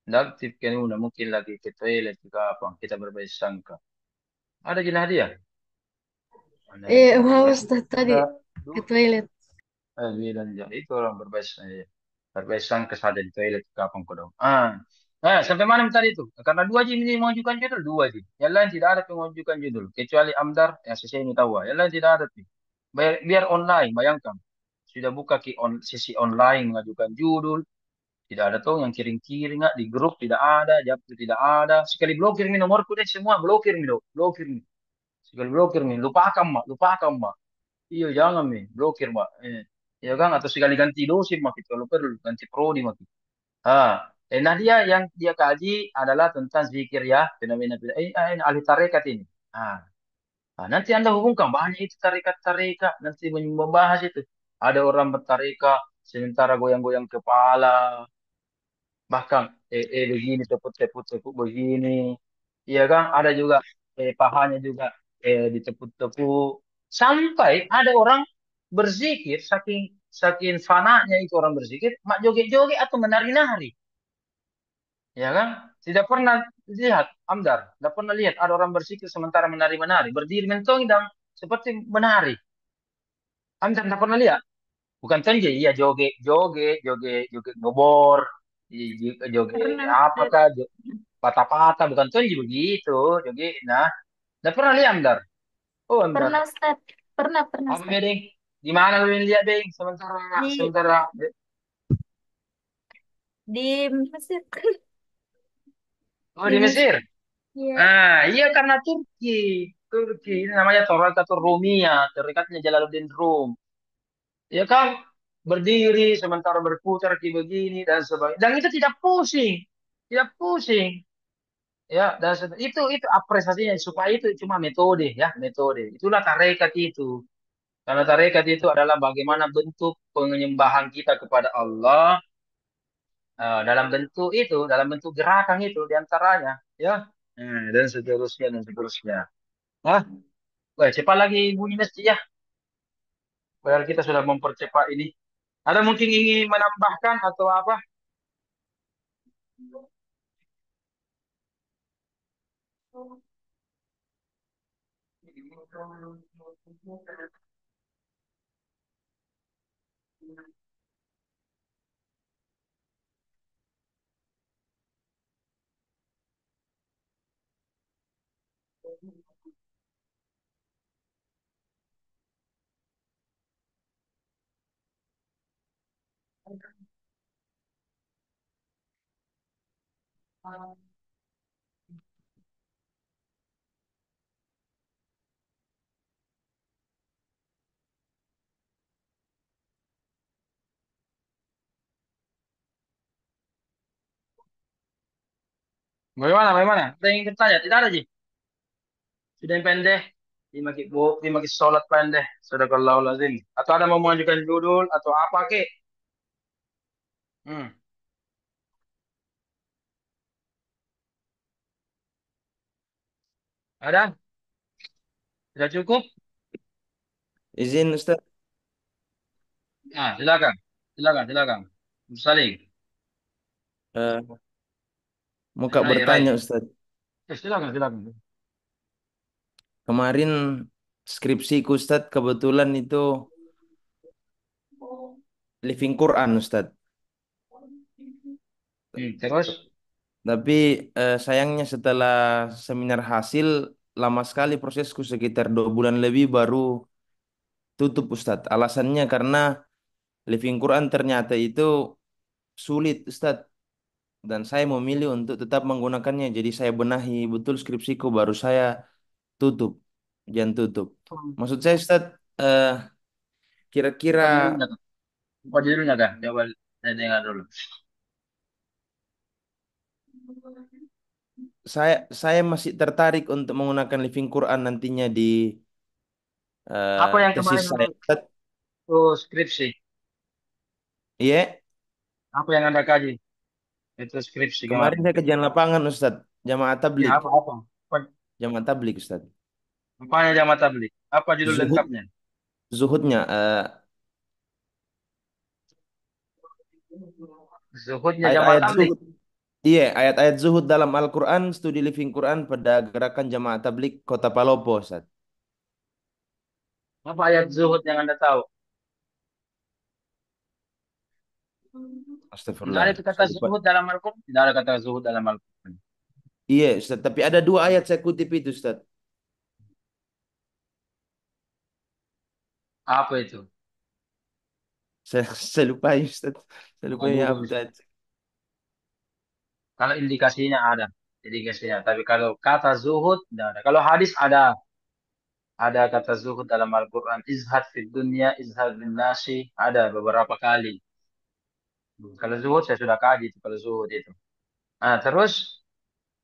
Tidak aktif kan una. Mungkin lagi ke toilet juga apa. Kita berbaik sangka. Ada je Nahdia. Mau Ya, Ustaz tadi ada ke dua. toilet. Bilang ya itu orang berbaikan kesada di toilet kapan kau dong. Sampai mana tadi itu? Karena dua aja ini mengajukan judul, dua aja. Yang lain tidak ada yang mengajukan judul, kecuali Amdar yang saya ini tahu. Yang lain tidak ada tuh. Biar online, bayangkan. Sudah buka sisi online mengajukan judul, tidak ada tuh yang kiring-kiring di grup tidak ada, Japtu tidak ada. Sekali blokir mi nomorku deh semua blokir mi dong, blokir mi. Sekali blokir mi, lupakan mak, lupakan mak. Iya jangan mi, blokir mak. Ya kan atau sekali ganti dosis mak itu kalau perlu ganti prodi mak. Nah dia yang dia kaji adalah tentang zikir ya, fenomena ahli tarekat ini. Ah, nanti Anda hubungkan banyak itu tarekat-tarekat nanti membahas itu. Ada orang bertarekat sementara goyang-goyang kepala, bahkan begini tepuk-tepuk begini. Iya kan? Ada juga pahanya juga ditepuk-tepuk. Sampai ada orang berzikir saking saking fananya itu orang berzikir, mak joget-joget atau menari-nari. Ya kan? Tidak pernah lihat, Amdar. Tidak pernah lihat ada orang bersikir sementara menari-menari. Berdiri mentong dan seperti menari. Amdar tidak pernah lihat. Bukan saja, iya joget, joget, joget, joget ngebor, joget Pernah Ustaz. apakah, patah-patah, bukan saja begitu, joget. Nah, tidak pernah lihat, Amdar. Oh, Amdar. Pernah Ustaz. Pernah Apa Ustaz. bedeng? Di mana lu lihat, Beng? Sementara, Di sementara. di Mesir. Oh, Di di Mesir. Mesir. Iya. Iya karena Turki. Turki ini namanya Torikatur Rumia, tarikatnya Jalaluddin Rum. Ya kan? Berdiri sementara berputar kayak begini dan sebagainya. Dan itu tidak pusing. Tidak pusing. Ya, dan itu apresiasinya supaya itu cuma metode ya, metode. Itulah tarekat itu. Karena tarekat itu adalah bagaimana bentuk penyembahan kita kepada Allah dalam bentuk itu, dalam bentuk gerakan itu diantaranya, ya. Dan seterusnya dan seterusnya. Ah, Wah, cepat lagi bunyi masjid ya. Padahal kita sudah mempercepat ini. Ada mungkin ingin menambahkan atau apa? Bagaimana? Bagaimana? Ada yang ingin bertanya? Tidak ada, Ji. Sudah yang pendek. Dimakai sholat pendek. Sadaqallahu lazim. Atau ada mau mengajukan judul atau apa ke? Hmm. Ada? Sudah cukup? Izin Ustaz, Silakan. Silakan, silakan. Saling. eh, mau Kak Rai, bertanya Rai. Ustaz. Silakan, silakan. Kemarin skripsiku Ustaz kebetulan itu living Quran Ustaz. Terus? Tapi sayangnya setelah seminar hasil lama sekali prosesku sekitar 2 bulan lebih baru tutup Ustaz. Alasannya karena living Quran ternyata itu sulit Ustaz. Dan saya memilih untuk tetap menggunakannya. Jadi saya benahi betul skripsiku baru saya tutup. Jangan tutup. Maksud saya Ustaz, eh, kira-kira Apa judulnya? Apa judulnya kan? Coba saya dengar dulu. saya masih tertarik untuk menggunakan living Quran nantinya di Apa yang tesis kemarin saya. Ustaz. itu skripsi? Iya, Apa yang Anda kaji? Itu skripsi kemarin kemarin. saya kerjaan lapangan Ustaz, jamaah Ya, tablik, apa-apa. jamaah tablik Ustaz. Apanya jamaah tabligh? Apa judul Zuhud, lengkapnya? zuhudnya, Zuhudnya jamaah ayat-ayat tabligh. zuhud. Iya, ayat-ayat zuhud dalam Al-Quran, studi living Quran pada gerakan jamaah tablik Kota Palopo Ustaz. Apa ayat zuhud yang Anda tahu? Tidak ada Astagfirullah. itu kata Saya lupa. zuhud dalam Al-Quran. Tidak ada kata zuhud dalam Al-Quran. Iya, Ustaz. Tapi ada dua ayat saya kutip itu, Ustaz. Apa itu? Saya lupa, Ustaz. Saya lupa ya apa Bagus. tadi. Kalau indikasinya ada. Indikasinya. Tapi kalau kata zuhud, tidak ada. Kalau hadis ada. Ada kata zuhud dalam Al-Quran. Izhad fid dunya, izhad bin nasi. Ada beberapa kali. Kalau zuhud saya sudah kaji itu. Kalau zuhud itu. Nah, terus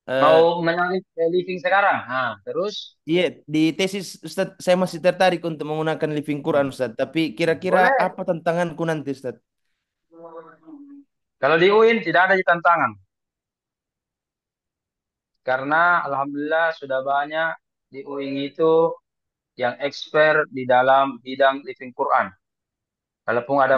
mau Eh, menyalip living sekarang. Nah, terus. iya, di tesis Ustaz saya masih tertarik untuk menggunakan living Quran, Hmm. Ustaz. Tapi kira-kira Boleh. apa tantanganku nanti, Ustaz? Kalau di UIN tidak ada tantangan. Karena Alhamdulillah sudah banyak di UIN itu yang expert di dalam bidang living Quran. Kalaupun Hmm. ada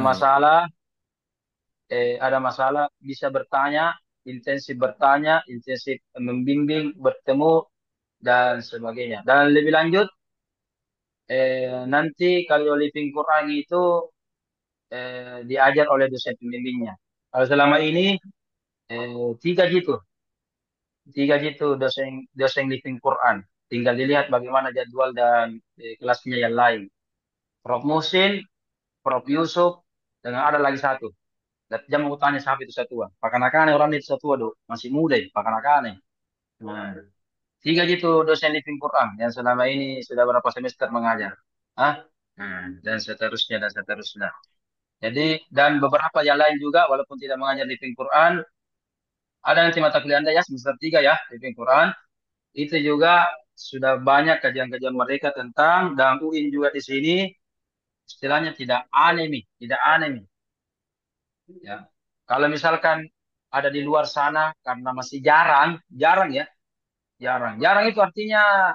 masalah bisa bertanya, intensif membimbing, bertemu dan sebagainya. Dan lebih lanjut, nanti kalau living Quran itu diajar oleh dosen pembimbingnya. Kalau selama ini tiga gitu, dosen dosen living Quran. Tinggal dilihat bagaimana jadwal dan kelasnya yang lain. Prof Musin, Prof Yusuf, dengan ada lagi satu. Dan jangan mau tanya siapa itu satu. Pakan-pakan orang itu satu, do. Masih muda, pakan-pakan. Nah, tiga gitu dosen living Quran yang selama ini sudah berapa semester mengajar. Ah, dan seterusnya dan seterusnya. Jadi dan beberapa yang lain juga walaupun tidak mengajar living Quran, ada nanti mata kuliah Anda ya semester 3 ya living Quran. Itu juga sudah banyak kajian-kajian mereka tentang dan UIN juga di sini istilahnya tidak aneh. Ya. Kalau misalkan ada di luar sana karena masih jarang ya, jarang itu artinya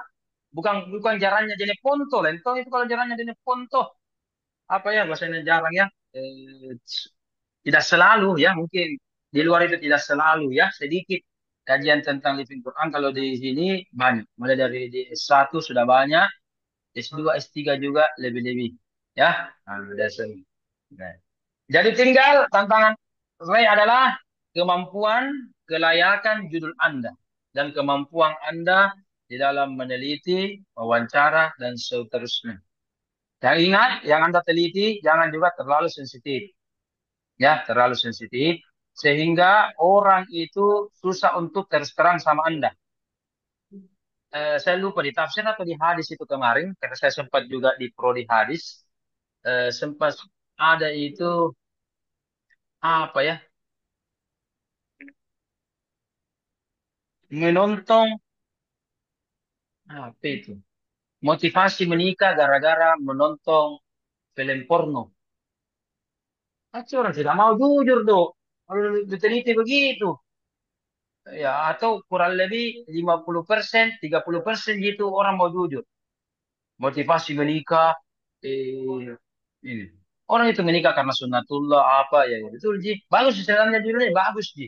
bukan bukan jarangnya jenis ponto, lento itu kalau jarangnya jenis ponto apa ya bahasanya jarang ya, eh, tidak selalu ya mungkin di luar itu tidak selalu ya sedikit kajian tentang living Quran kalau di sini banyak mulai dari di S1 sudah banyak S2 S3 juga lebih-lebih ya. Dasar. Nah, jadi tinggal tantangan Ray adalah kemampuan, kelayakan judul Anda dan kemampuan Anda di dalam meneliti, wawancara, dan seterusnya. Yang ingat, yang Anda teliti jangan juga terlalu sensitif. Ya, terlalu sensitif. Sehingga orang itu susah untuk terus terang sama Anda. Saya lupa di tafsir atau di hadis itu kemarin, karena saya sempat juga di prodi hadis, sempat ada itu apa ya, menonton apa itu? Motivasi menikah gara-gara menonton film porno. Pasti orang tidak mau jujur tuh. Kalau diteliti begitu. Ya, atau kurang lebih 50%, 30% gitu orang mau jujur. Motivasi menikah, ini. Orang itu menikah karena sunnatullah apa ya, ya. Betul Ji. Bagus sebenarnya judulnya bagus Ji.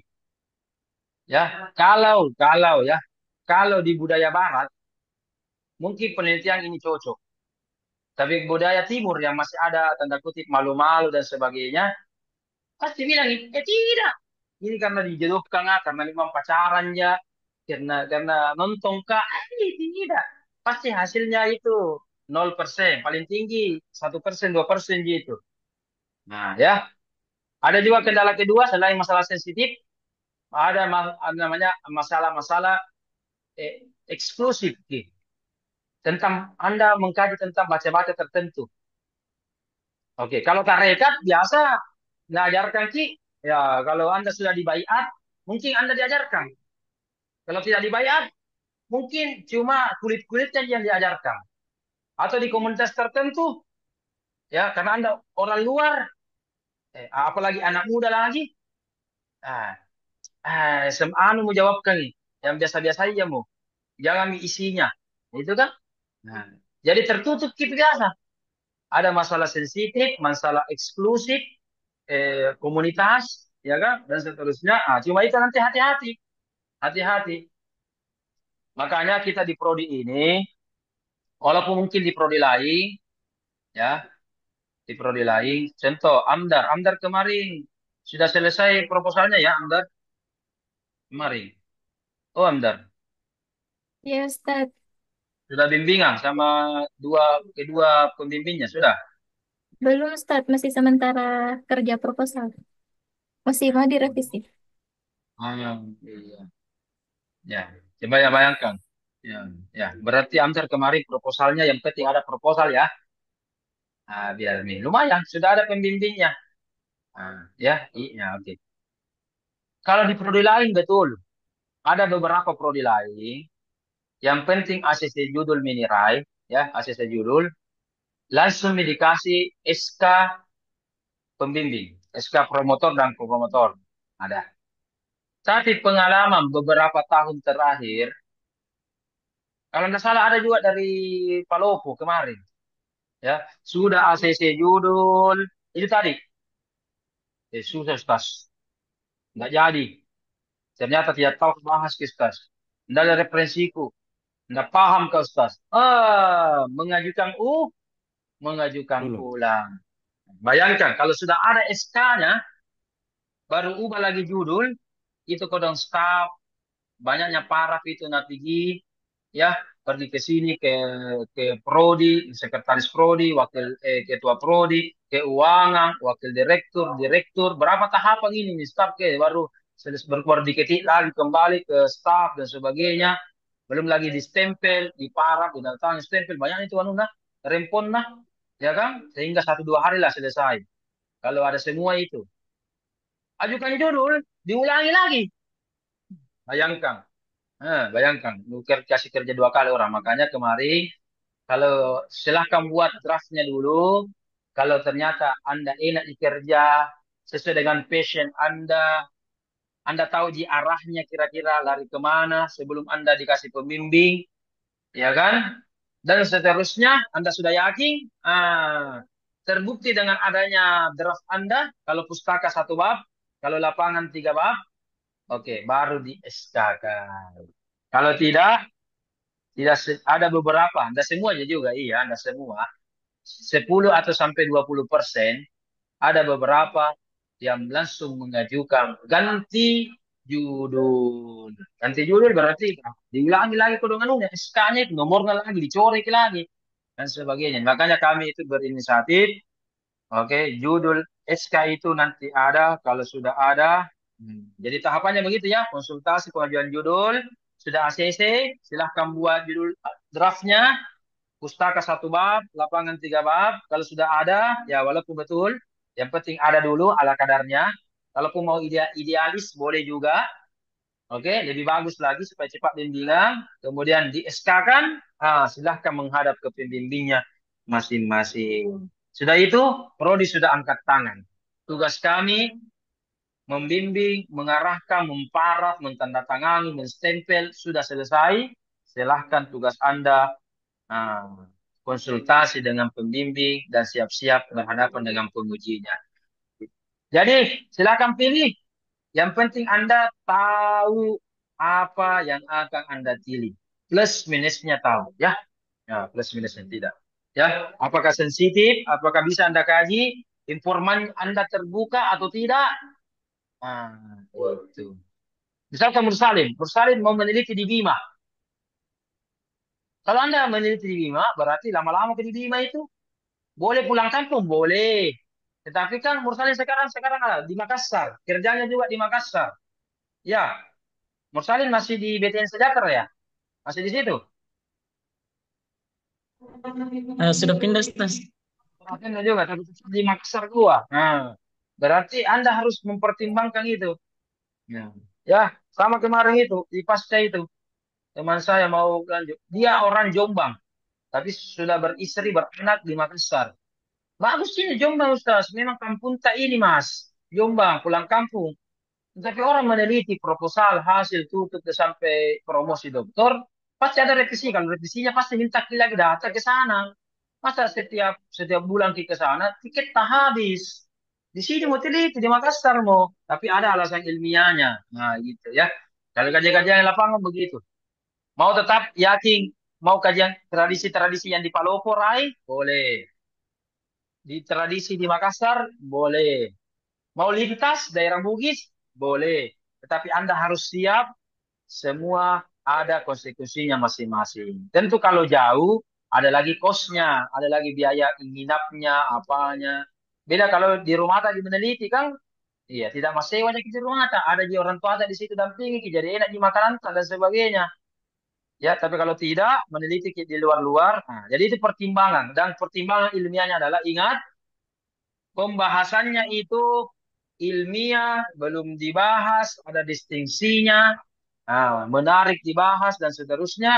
Ya, kalau ya, kalau di budaya barat mungkin penelitian ini cocok. Tapi budaya timur yang masih ada tanda kutip malu-malu dan sebagainya, pasti bilang, tidak. Ini karena dijodohkan, karena memang pacaran ya, karena nonton kak, tidak. Pasti hasilnya itu 0%, paling tinggi 1%, 2% gitu. Nah ya, ada juga kendala kedua selain masalah sensitif, ada namanya masalah-masalah eksklusif gitu. Tentang Anda mengkaji tentang baca-baca tertentu. Oke, kalau tarekat biasa ngajarkan Ki, ya kalau Anda sudah dibaiat, mungkin Anda diajarkan. Kalau tidak dibaiat, mungkin cuma kulit-kulitnya yang diajarkan. Atau di komunitas tertentu, ya karena Anda orang luar, apalagi anak muda lagi, ah, anu mau jawabkan nih, yang biasa-biasa aja mau, jangan isinya, itu kan? Nah, jadi tertutup gitu biasa. Ada masalah sensitif, masalah eksklusif, komunitas, ya kan, dan seterusnya. Cuma itu nanti hati-hati. Makanya kita di prodi ini, walaupun mungkin di prodi lain, Ya, di prodi lain. Contoh, Amdar. Amdar kemarin sudah selesai proposalnya ya, Amdar kemarin. Oh, Amdar. Ya, Ustadz. Sudah bimbingan sama kedua pembimbingnya, sudah? Belum, Ustadz. Masih sementara kerja proposal. Masih mau direvisi. Iya. Ya, coba ya bayangkan. Ya, ya. Berarti Amdar kemarin proposalnya yang penting ada proposal ya. Nah, biar nih. Lumayan, sudah ada pembimbingnya. Nah, ya, iya, oke. Kalau di prodi lain betul, ada beberapa prodi lain yang penting ACC judul minirai, ya, ACC judul, langsung dikasih SK pembimbing, SK promotor dan promotor. Ada. Tapi pengalaman beberapa tahun terakhir, kalau tidak salah ada juga dari Palopo kemarin, ya, sudah ACC judul, itu tadi, susah, Stas. Nggak jadi. Ternyata tidak tahu bahas ke Ustaz. Tidak ada referensiku. Tidak paham ke Ustaz. Mengajukan Dulu. ulang. Bayangkan kalau sudah ada SK-nya, baru ubah lagi judul, itu kodong staf, banyaknya paraf itu nanti ya pergi ke sini ke prodi, sekretaris prodi, ketua prodi, keuangan, wakil direktur, direktur, berapa tahapan ini nih staf ke baru berkeluar diketik lagi kembali ke staf dan sebagainya, belum lagi distempel, diparaf, didatangi stempel, banyak itu anu nah, rempon nah, ya kan, sehingga 1 2 hari lah selesai. Kalau ada semua itu, ajukan judul, diulangi lagi, bayangkan. Bayangkan, kasih kerja 2 kali orang. Makanya kemarin, kalau silahkan buat draftnya dulu. Kalau ternyata Anda enak dikerja sesuai dengan passion Anda tahu di arahnya kira-kira lari kemana sebelum Anda dikasih pembimbing, ya kan? Dan seterusnya, Anda sudah yakin, terbukti dengan adanya draft Anda, kalau pustaka 1 bab, kalau lapangan 3 bab, oke, baru di SK kan. Kalau tidak ada beberapa, Anda semuanya juga, iya, Anda semua, 10 atau sampai 20%, ada beberapa yang langsung mengajukan ganti judul. Ganti judul berarti diulangi lagi kodongannya, SK-nya itu nomornya lagi, dicorek lagi, dan sebagainya. Makanya kami itu berinisiatif, oke, judul SK itu nanti ada, kalau sudah ada. Jadi tahapannya begitu ya, konsultasi pengajuan judul, sudah ACC, silahkan buat judul draftnya, pustaka 1 bab, lapangan 3 bab, kalau sudah ada, ya walaupun betul, yang penting ada dulu ala kadarnya, kalaupun mau idealis boleh juga, oke, lebih bagus lagi supaya cepat bimbingan, kemudian di SK kan, silahkan menghadap ke pembimbingnya masing-masing. Sudah itu, Prodi sudah angkat tangan. Tugas kami membimbing, mengarahkan, memparaf, mentandatangani, menstempel, sudah selesai. Silahkan tugas Anda konsultasi dengan pembimbing dan siap-siap berhadapan dengan pengujinya. Jadi, silakan pilih. Yang penting Anda tahu apa yang akan Anda pilih. Plus minusnya tahu, ya. Ya, plus minusnya tidak. Ya, apakah sensitif, apakah bisa Anda kaji, informan Anda terbuka atau tidak? Itu. Misalkan Mursalin mau meneliti di Bima. Kalau Anda meneliti di Bima, berarti lama-lama di Bima itu boleh pulang kampung, boleh. Tetapi kan Mursalin sekarang ada di Makassar, kerjanya juga di Makassar. Ya, Mursalin masih di BTN Sejahtera ya? Masih di situ? Sudah pindah, Ustaz. Mungkin juga, tapi di Makassar gua. Berarti Anda harus mempertimbangkan itu. Ya, ya, sama kemarin itu di pasca itu teman saya mau lanjut. Dia orang Jombang, tapi sudah beristri beranak di Makassar. Bagus ini Jombang Ustaz. Memang kampung tak ini Mas. Jombang pulang kampung. Tapi orang meneliti proposal hasil tutup sampai promosi doktor, pasti ada revisi. Kalau revisinya pasti minta lagi data ke sana. Masa setiap bulan ke sana, tiket tak habis. Di sini mau teliti, di Makassar mau. Tapi ada alasan ilmiahnya. Nah gitu ya. Kalau kajian-kajian yang lapangan begitu. Mau tetap yakin, mau kajian tradisi-tradisi yang di Palopo, Rai? Boleh. Di tradisi di Makassar boleh. Mau lintas daerah Bugis boleh. Tetapi Anda harus siap semua ada konstitusinya masing-masing. Tentu kalau jauh ada lagi kosnya, ada lagi biaya nginapnya, apanya. Beda kalau di rumah tadi meneliti kan, iya tidak mas sewanya di rumah tak ada di orang tua tak di situ dampingi, jadi enak di makanan tak dan sebagainya. Ya, tapi kalau tidak meneliti di luar-luar, nah, jadi itu pertimbangan dan pertimbangan ilmiahnya adalah ingat pembahasannya itu ilmiah belum dibahas, ada distingsinya, menarik dibahas dan seterusnya,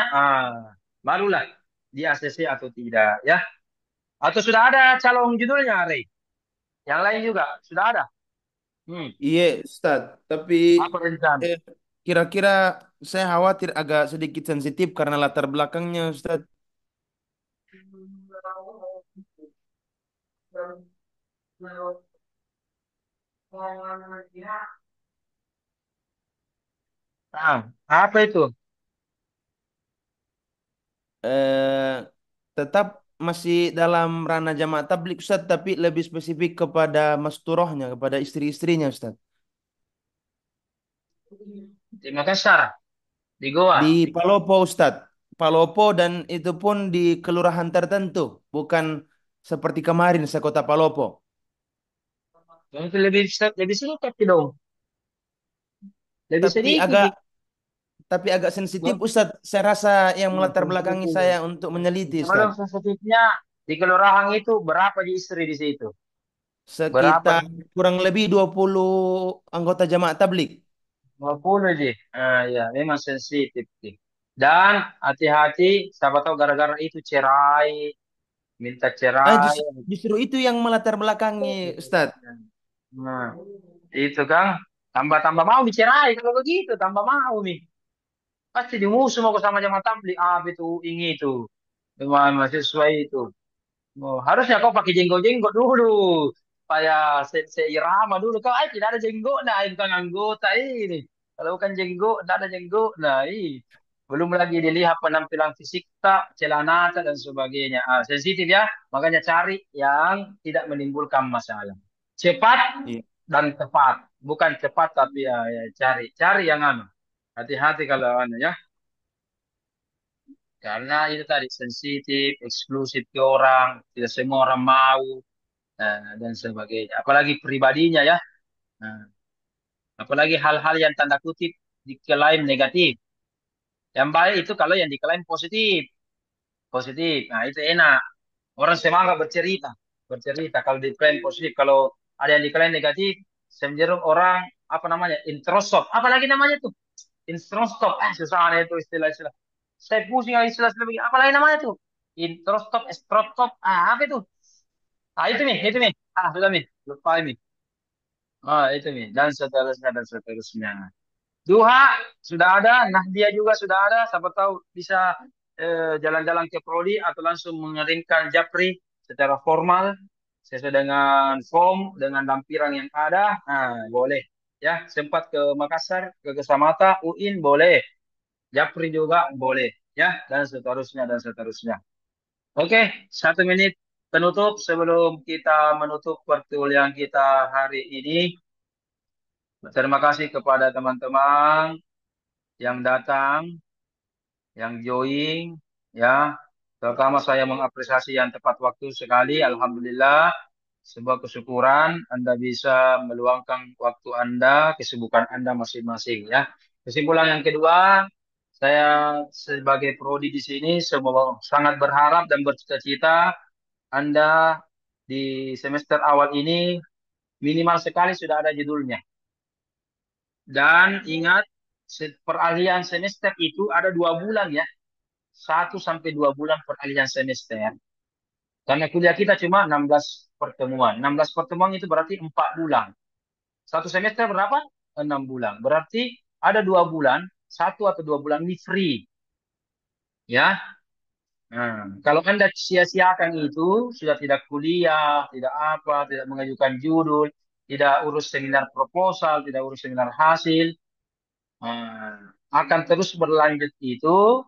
barulah di ACC atau tidak ya. Atau sudah ada calon judulnya, Rey? Yang lain juga sudah ada. Hmm. Iya, Ustaz. Tapi Apa rencana? eh, kira-kira saya khawatir agak sedikit sensitif karena latar belakangnya, Ustaz. Apa itu? Eh, Tetap masih dalam ranah jamaah tablik, Ustaz, tapi lebih spesifik kepada masturohnya, kepada istri-istrinya, Ustaz. Di Makassar, di Goa. Di Palopo, Ustaz. Palopo dan itu pun di kelurahan tertentu, bukan seperti kemarin sekota Palopo. Mungkin lebih sedikit dong. Lebih Tapi sedikit. agak tapi agak sensitif, Ustaz. Saya rasa yang melatar belakangi saya untuk meneliti, Kalau Ustaz. sensitifnya di kelurahan itu berapa di istri di situ? Berapa? Sekitar kurang lebih 20 anggota jamaah tablik. 20 aja. Ya, memang sensitif sih. Dan hati-hati, siapa tahu gara-gara itu cerai, minta cerai. Justru itu yang melatar belakangi, Ustaz. Nah, itu kan tambah-tambah mau dicerai kalau begitu, tambah mau nih. Pasti dimusuh mau sama jamaah tabligh, itu ini itu. Dengan mahasiswa itu. Oh, harusnya kau pakai jenggot-jenggot dulu. Supaya seirama dulu. Kau tidak ada jenggot. Nah, bukan anggota ini. Kalau bukan jenggot, tidak ada jenggot. Nah, belum lagi dilihat penampilan fisik tak, celana tak, dan sebagainya. Sensitif ya. Makanya cari yang tidak menimbulkan masalah. Cepat Iya. dan tepat. Bukan cepat tapi ya cari. Cari yang anu. Hati-hati kalau anu ya. Karena itu tadi sensitif, eksklusif ke orang, tidak semua orang mau dan sebagainya. Apalagi pribadinya ya. Nah, apalagi hal-hal yang tanda kutip diklaim negatif. Yang baik itu kalau yang diklaim positif, positif. Nah itu enak. Orang semangat bercerita, bercerita. Kalau diklaim positif, kalau ada yang diklaim negatif, cenderung orang apa namanya introspek. Apalagi namanya tuh introspek. Susah itu istilah-istilah. Saya pusing istilah-istilah begini. Apalagi namanya tuh introspek, estrospek. Apa itu? Itu nih, itu nih. Sudah nih, lupa ini. Itu nih, dan seterusnya dan seterusnya. Duha sudah ada, Nahdia juga sudah ada. Siapa tahu bisa jalan-jalan ke Prodi atau langsung mengirimkan Japri secara formal sesuai dengan form dengan lampiran yang ada. Boleh. Ya, sempat ke Makassar, ke Kesamata, UIN boleh. Japri juga boleh. Ya, dan seterusnya dan seterusnya. Oke, 1 menit penutup sebelum kita menutup perkuliahan kita hari ini. Terima kasih kepada teman-teman yang datang, yang join, ya. Terutama saya mengapresiasi yang tepat waktu sekali. Alhamdulillah, sebuah kesyukuran Anda bisa meluangkan waktu Anda, kesibukan Anda masing-masing, ya. Kesimpulan yang kedua, saya sebagai prodi di sini semua sangat berharap dan bercita-cita Anda di semester awal ini minimal sekali sudah ada judulnya. Dan ingat, peralihan semester itu ada 2 bulan ya. 1 sampai 2 bulan peralihan semester. Karena kuliah kita cuma 16 pertemuan. 16 pertemuan itu berarti 4 bulan. Satu semester berapa? 6 bulan. Berarti ada 2 bulan, 1 atau 2 bulan ini free. Ya. Kalau Anda sia-siakan itu, sudah tidak kuliah, tidak apa, tidak mengajukan judul, tidak urus seminar proposal, tidak urus seminar hasil, akan terus berlanjut itu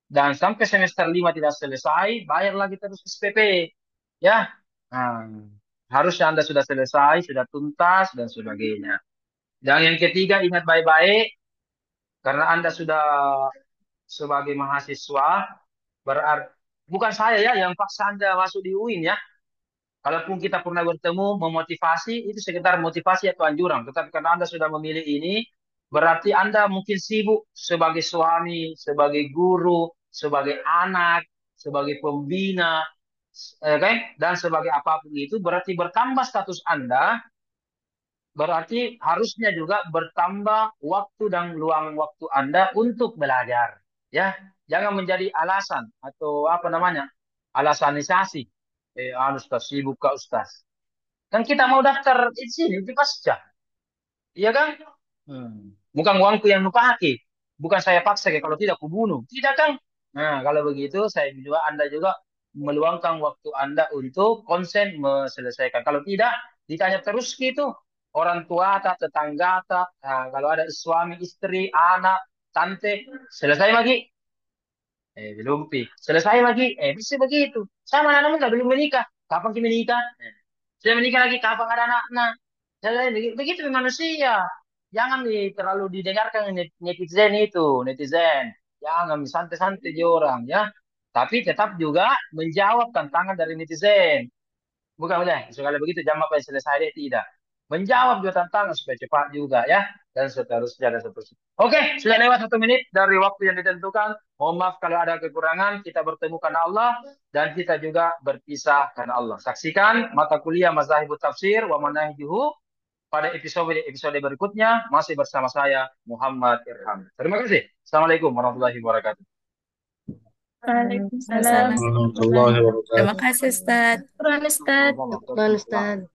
dan sampai semester 5 tidak selesai, bayar lagi terus SPP. Ya. Nah, harusnya Anda sudah selesai, sudah tuntas, dan sebagainya. Dan yang ketiga, ingat baik-baik, karena Anda sudah sebagai mahasiswa, berarti bukan saya ya yang paksa Anda masuk di UIN ya. Kalaupun kita pernah bertemu memotivasi, itu sekedar motivasi atau anjuran. Tetapi karena Anda sudah memilih ini, berarti Anda mungkin sibuk sebagai suami, sebagai guru, sebagai anak, sebagai pembina, kan? Dan sebagai apapun itu, berarti bertambah status Anda, berarti harusnya juga bertambah waktu dan luang waktu Anda untuk belajar. Ya, jangan menjadi alasan atau apa namanya, alasanisasi. Ustaz sibuk Kak Ustaz. Kan kita mau daftar di sini di Pasca, iya kan? Bukan uangku yang numpaki, bukan saya paksa ya kalau tidak kubunuh, tidak kan? Nah kalau begitu saya juga Anda juga meluangkan waktu Anda untuk konsen menyelesaikan. Kalau tidak ditanya terus gitu orang tua tak tetangga tak, nah, kalau ada suami istri anak tante selesai lagi, belum pi selesai lagi, bisa begitu sama anakmu nggak belum menikah, kapan kita menikah? Saya menikah lagi kapan ada anak? Nah, begitu manusia. Jangan terlalu didengarkan netizen itu, netizen. Jangan santai-santai dia orang ya. Tapi tetap juga menjawab tantangan dari netizen. Bukan udah, sekali begitu jam apa yang selesai dia tidak. Menjawab juga tantangan supaya cepat juga ya. Dan seterusnya dan seterusnya. Oke, sudah lewat 1 menit dari waktu yang ditentukan. Mohon maaf kalau ada kekurangan. Kita bertemu karena Allah dan kita juga berpisah karena Allah. Saksikan mata kuliah Mazahibut Tafsir wa Manahijuhu pada episode berikutnya masih bersama saya Muhammad Irham. Terima kasih. Assalamualaikum warahmatullahi wabarakatuh. Waalaikumsalam. Waalaikumsalam. warahmatullahi Terima wabarakatuh. kasih, Ustadz. Ustaz. Ustaz.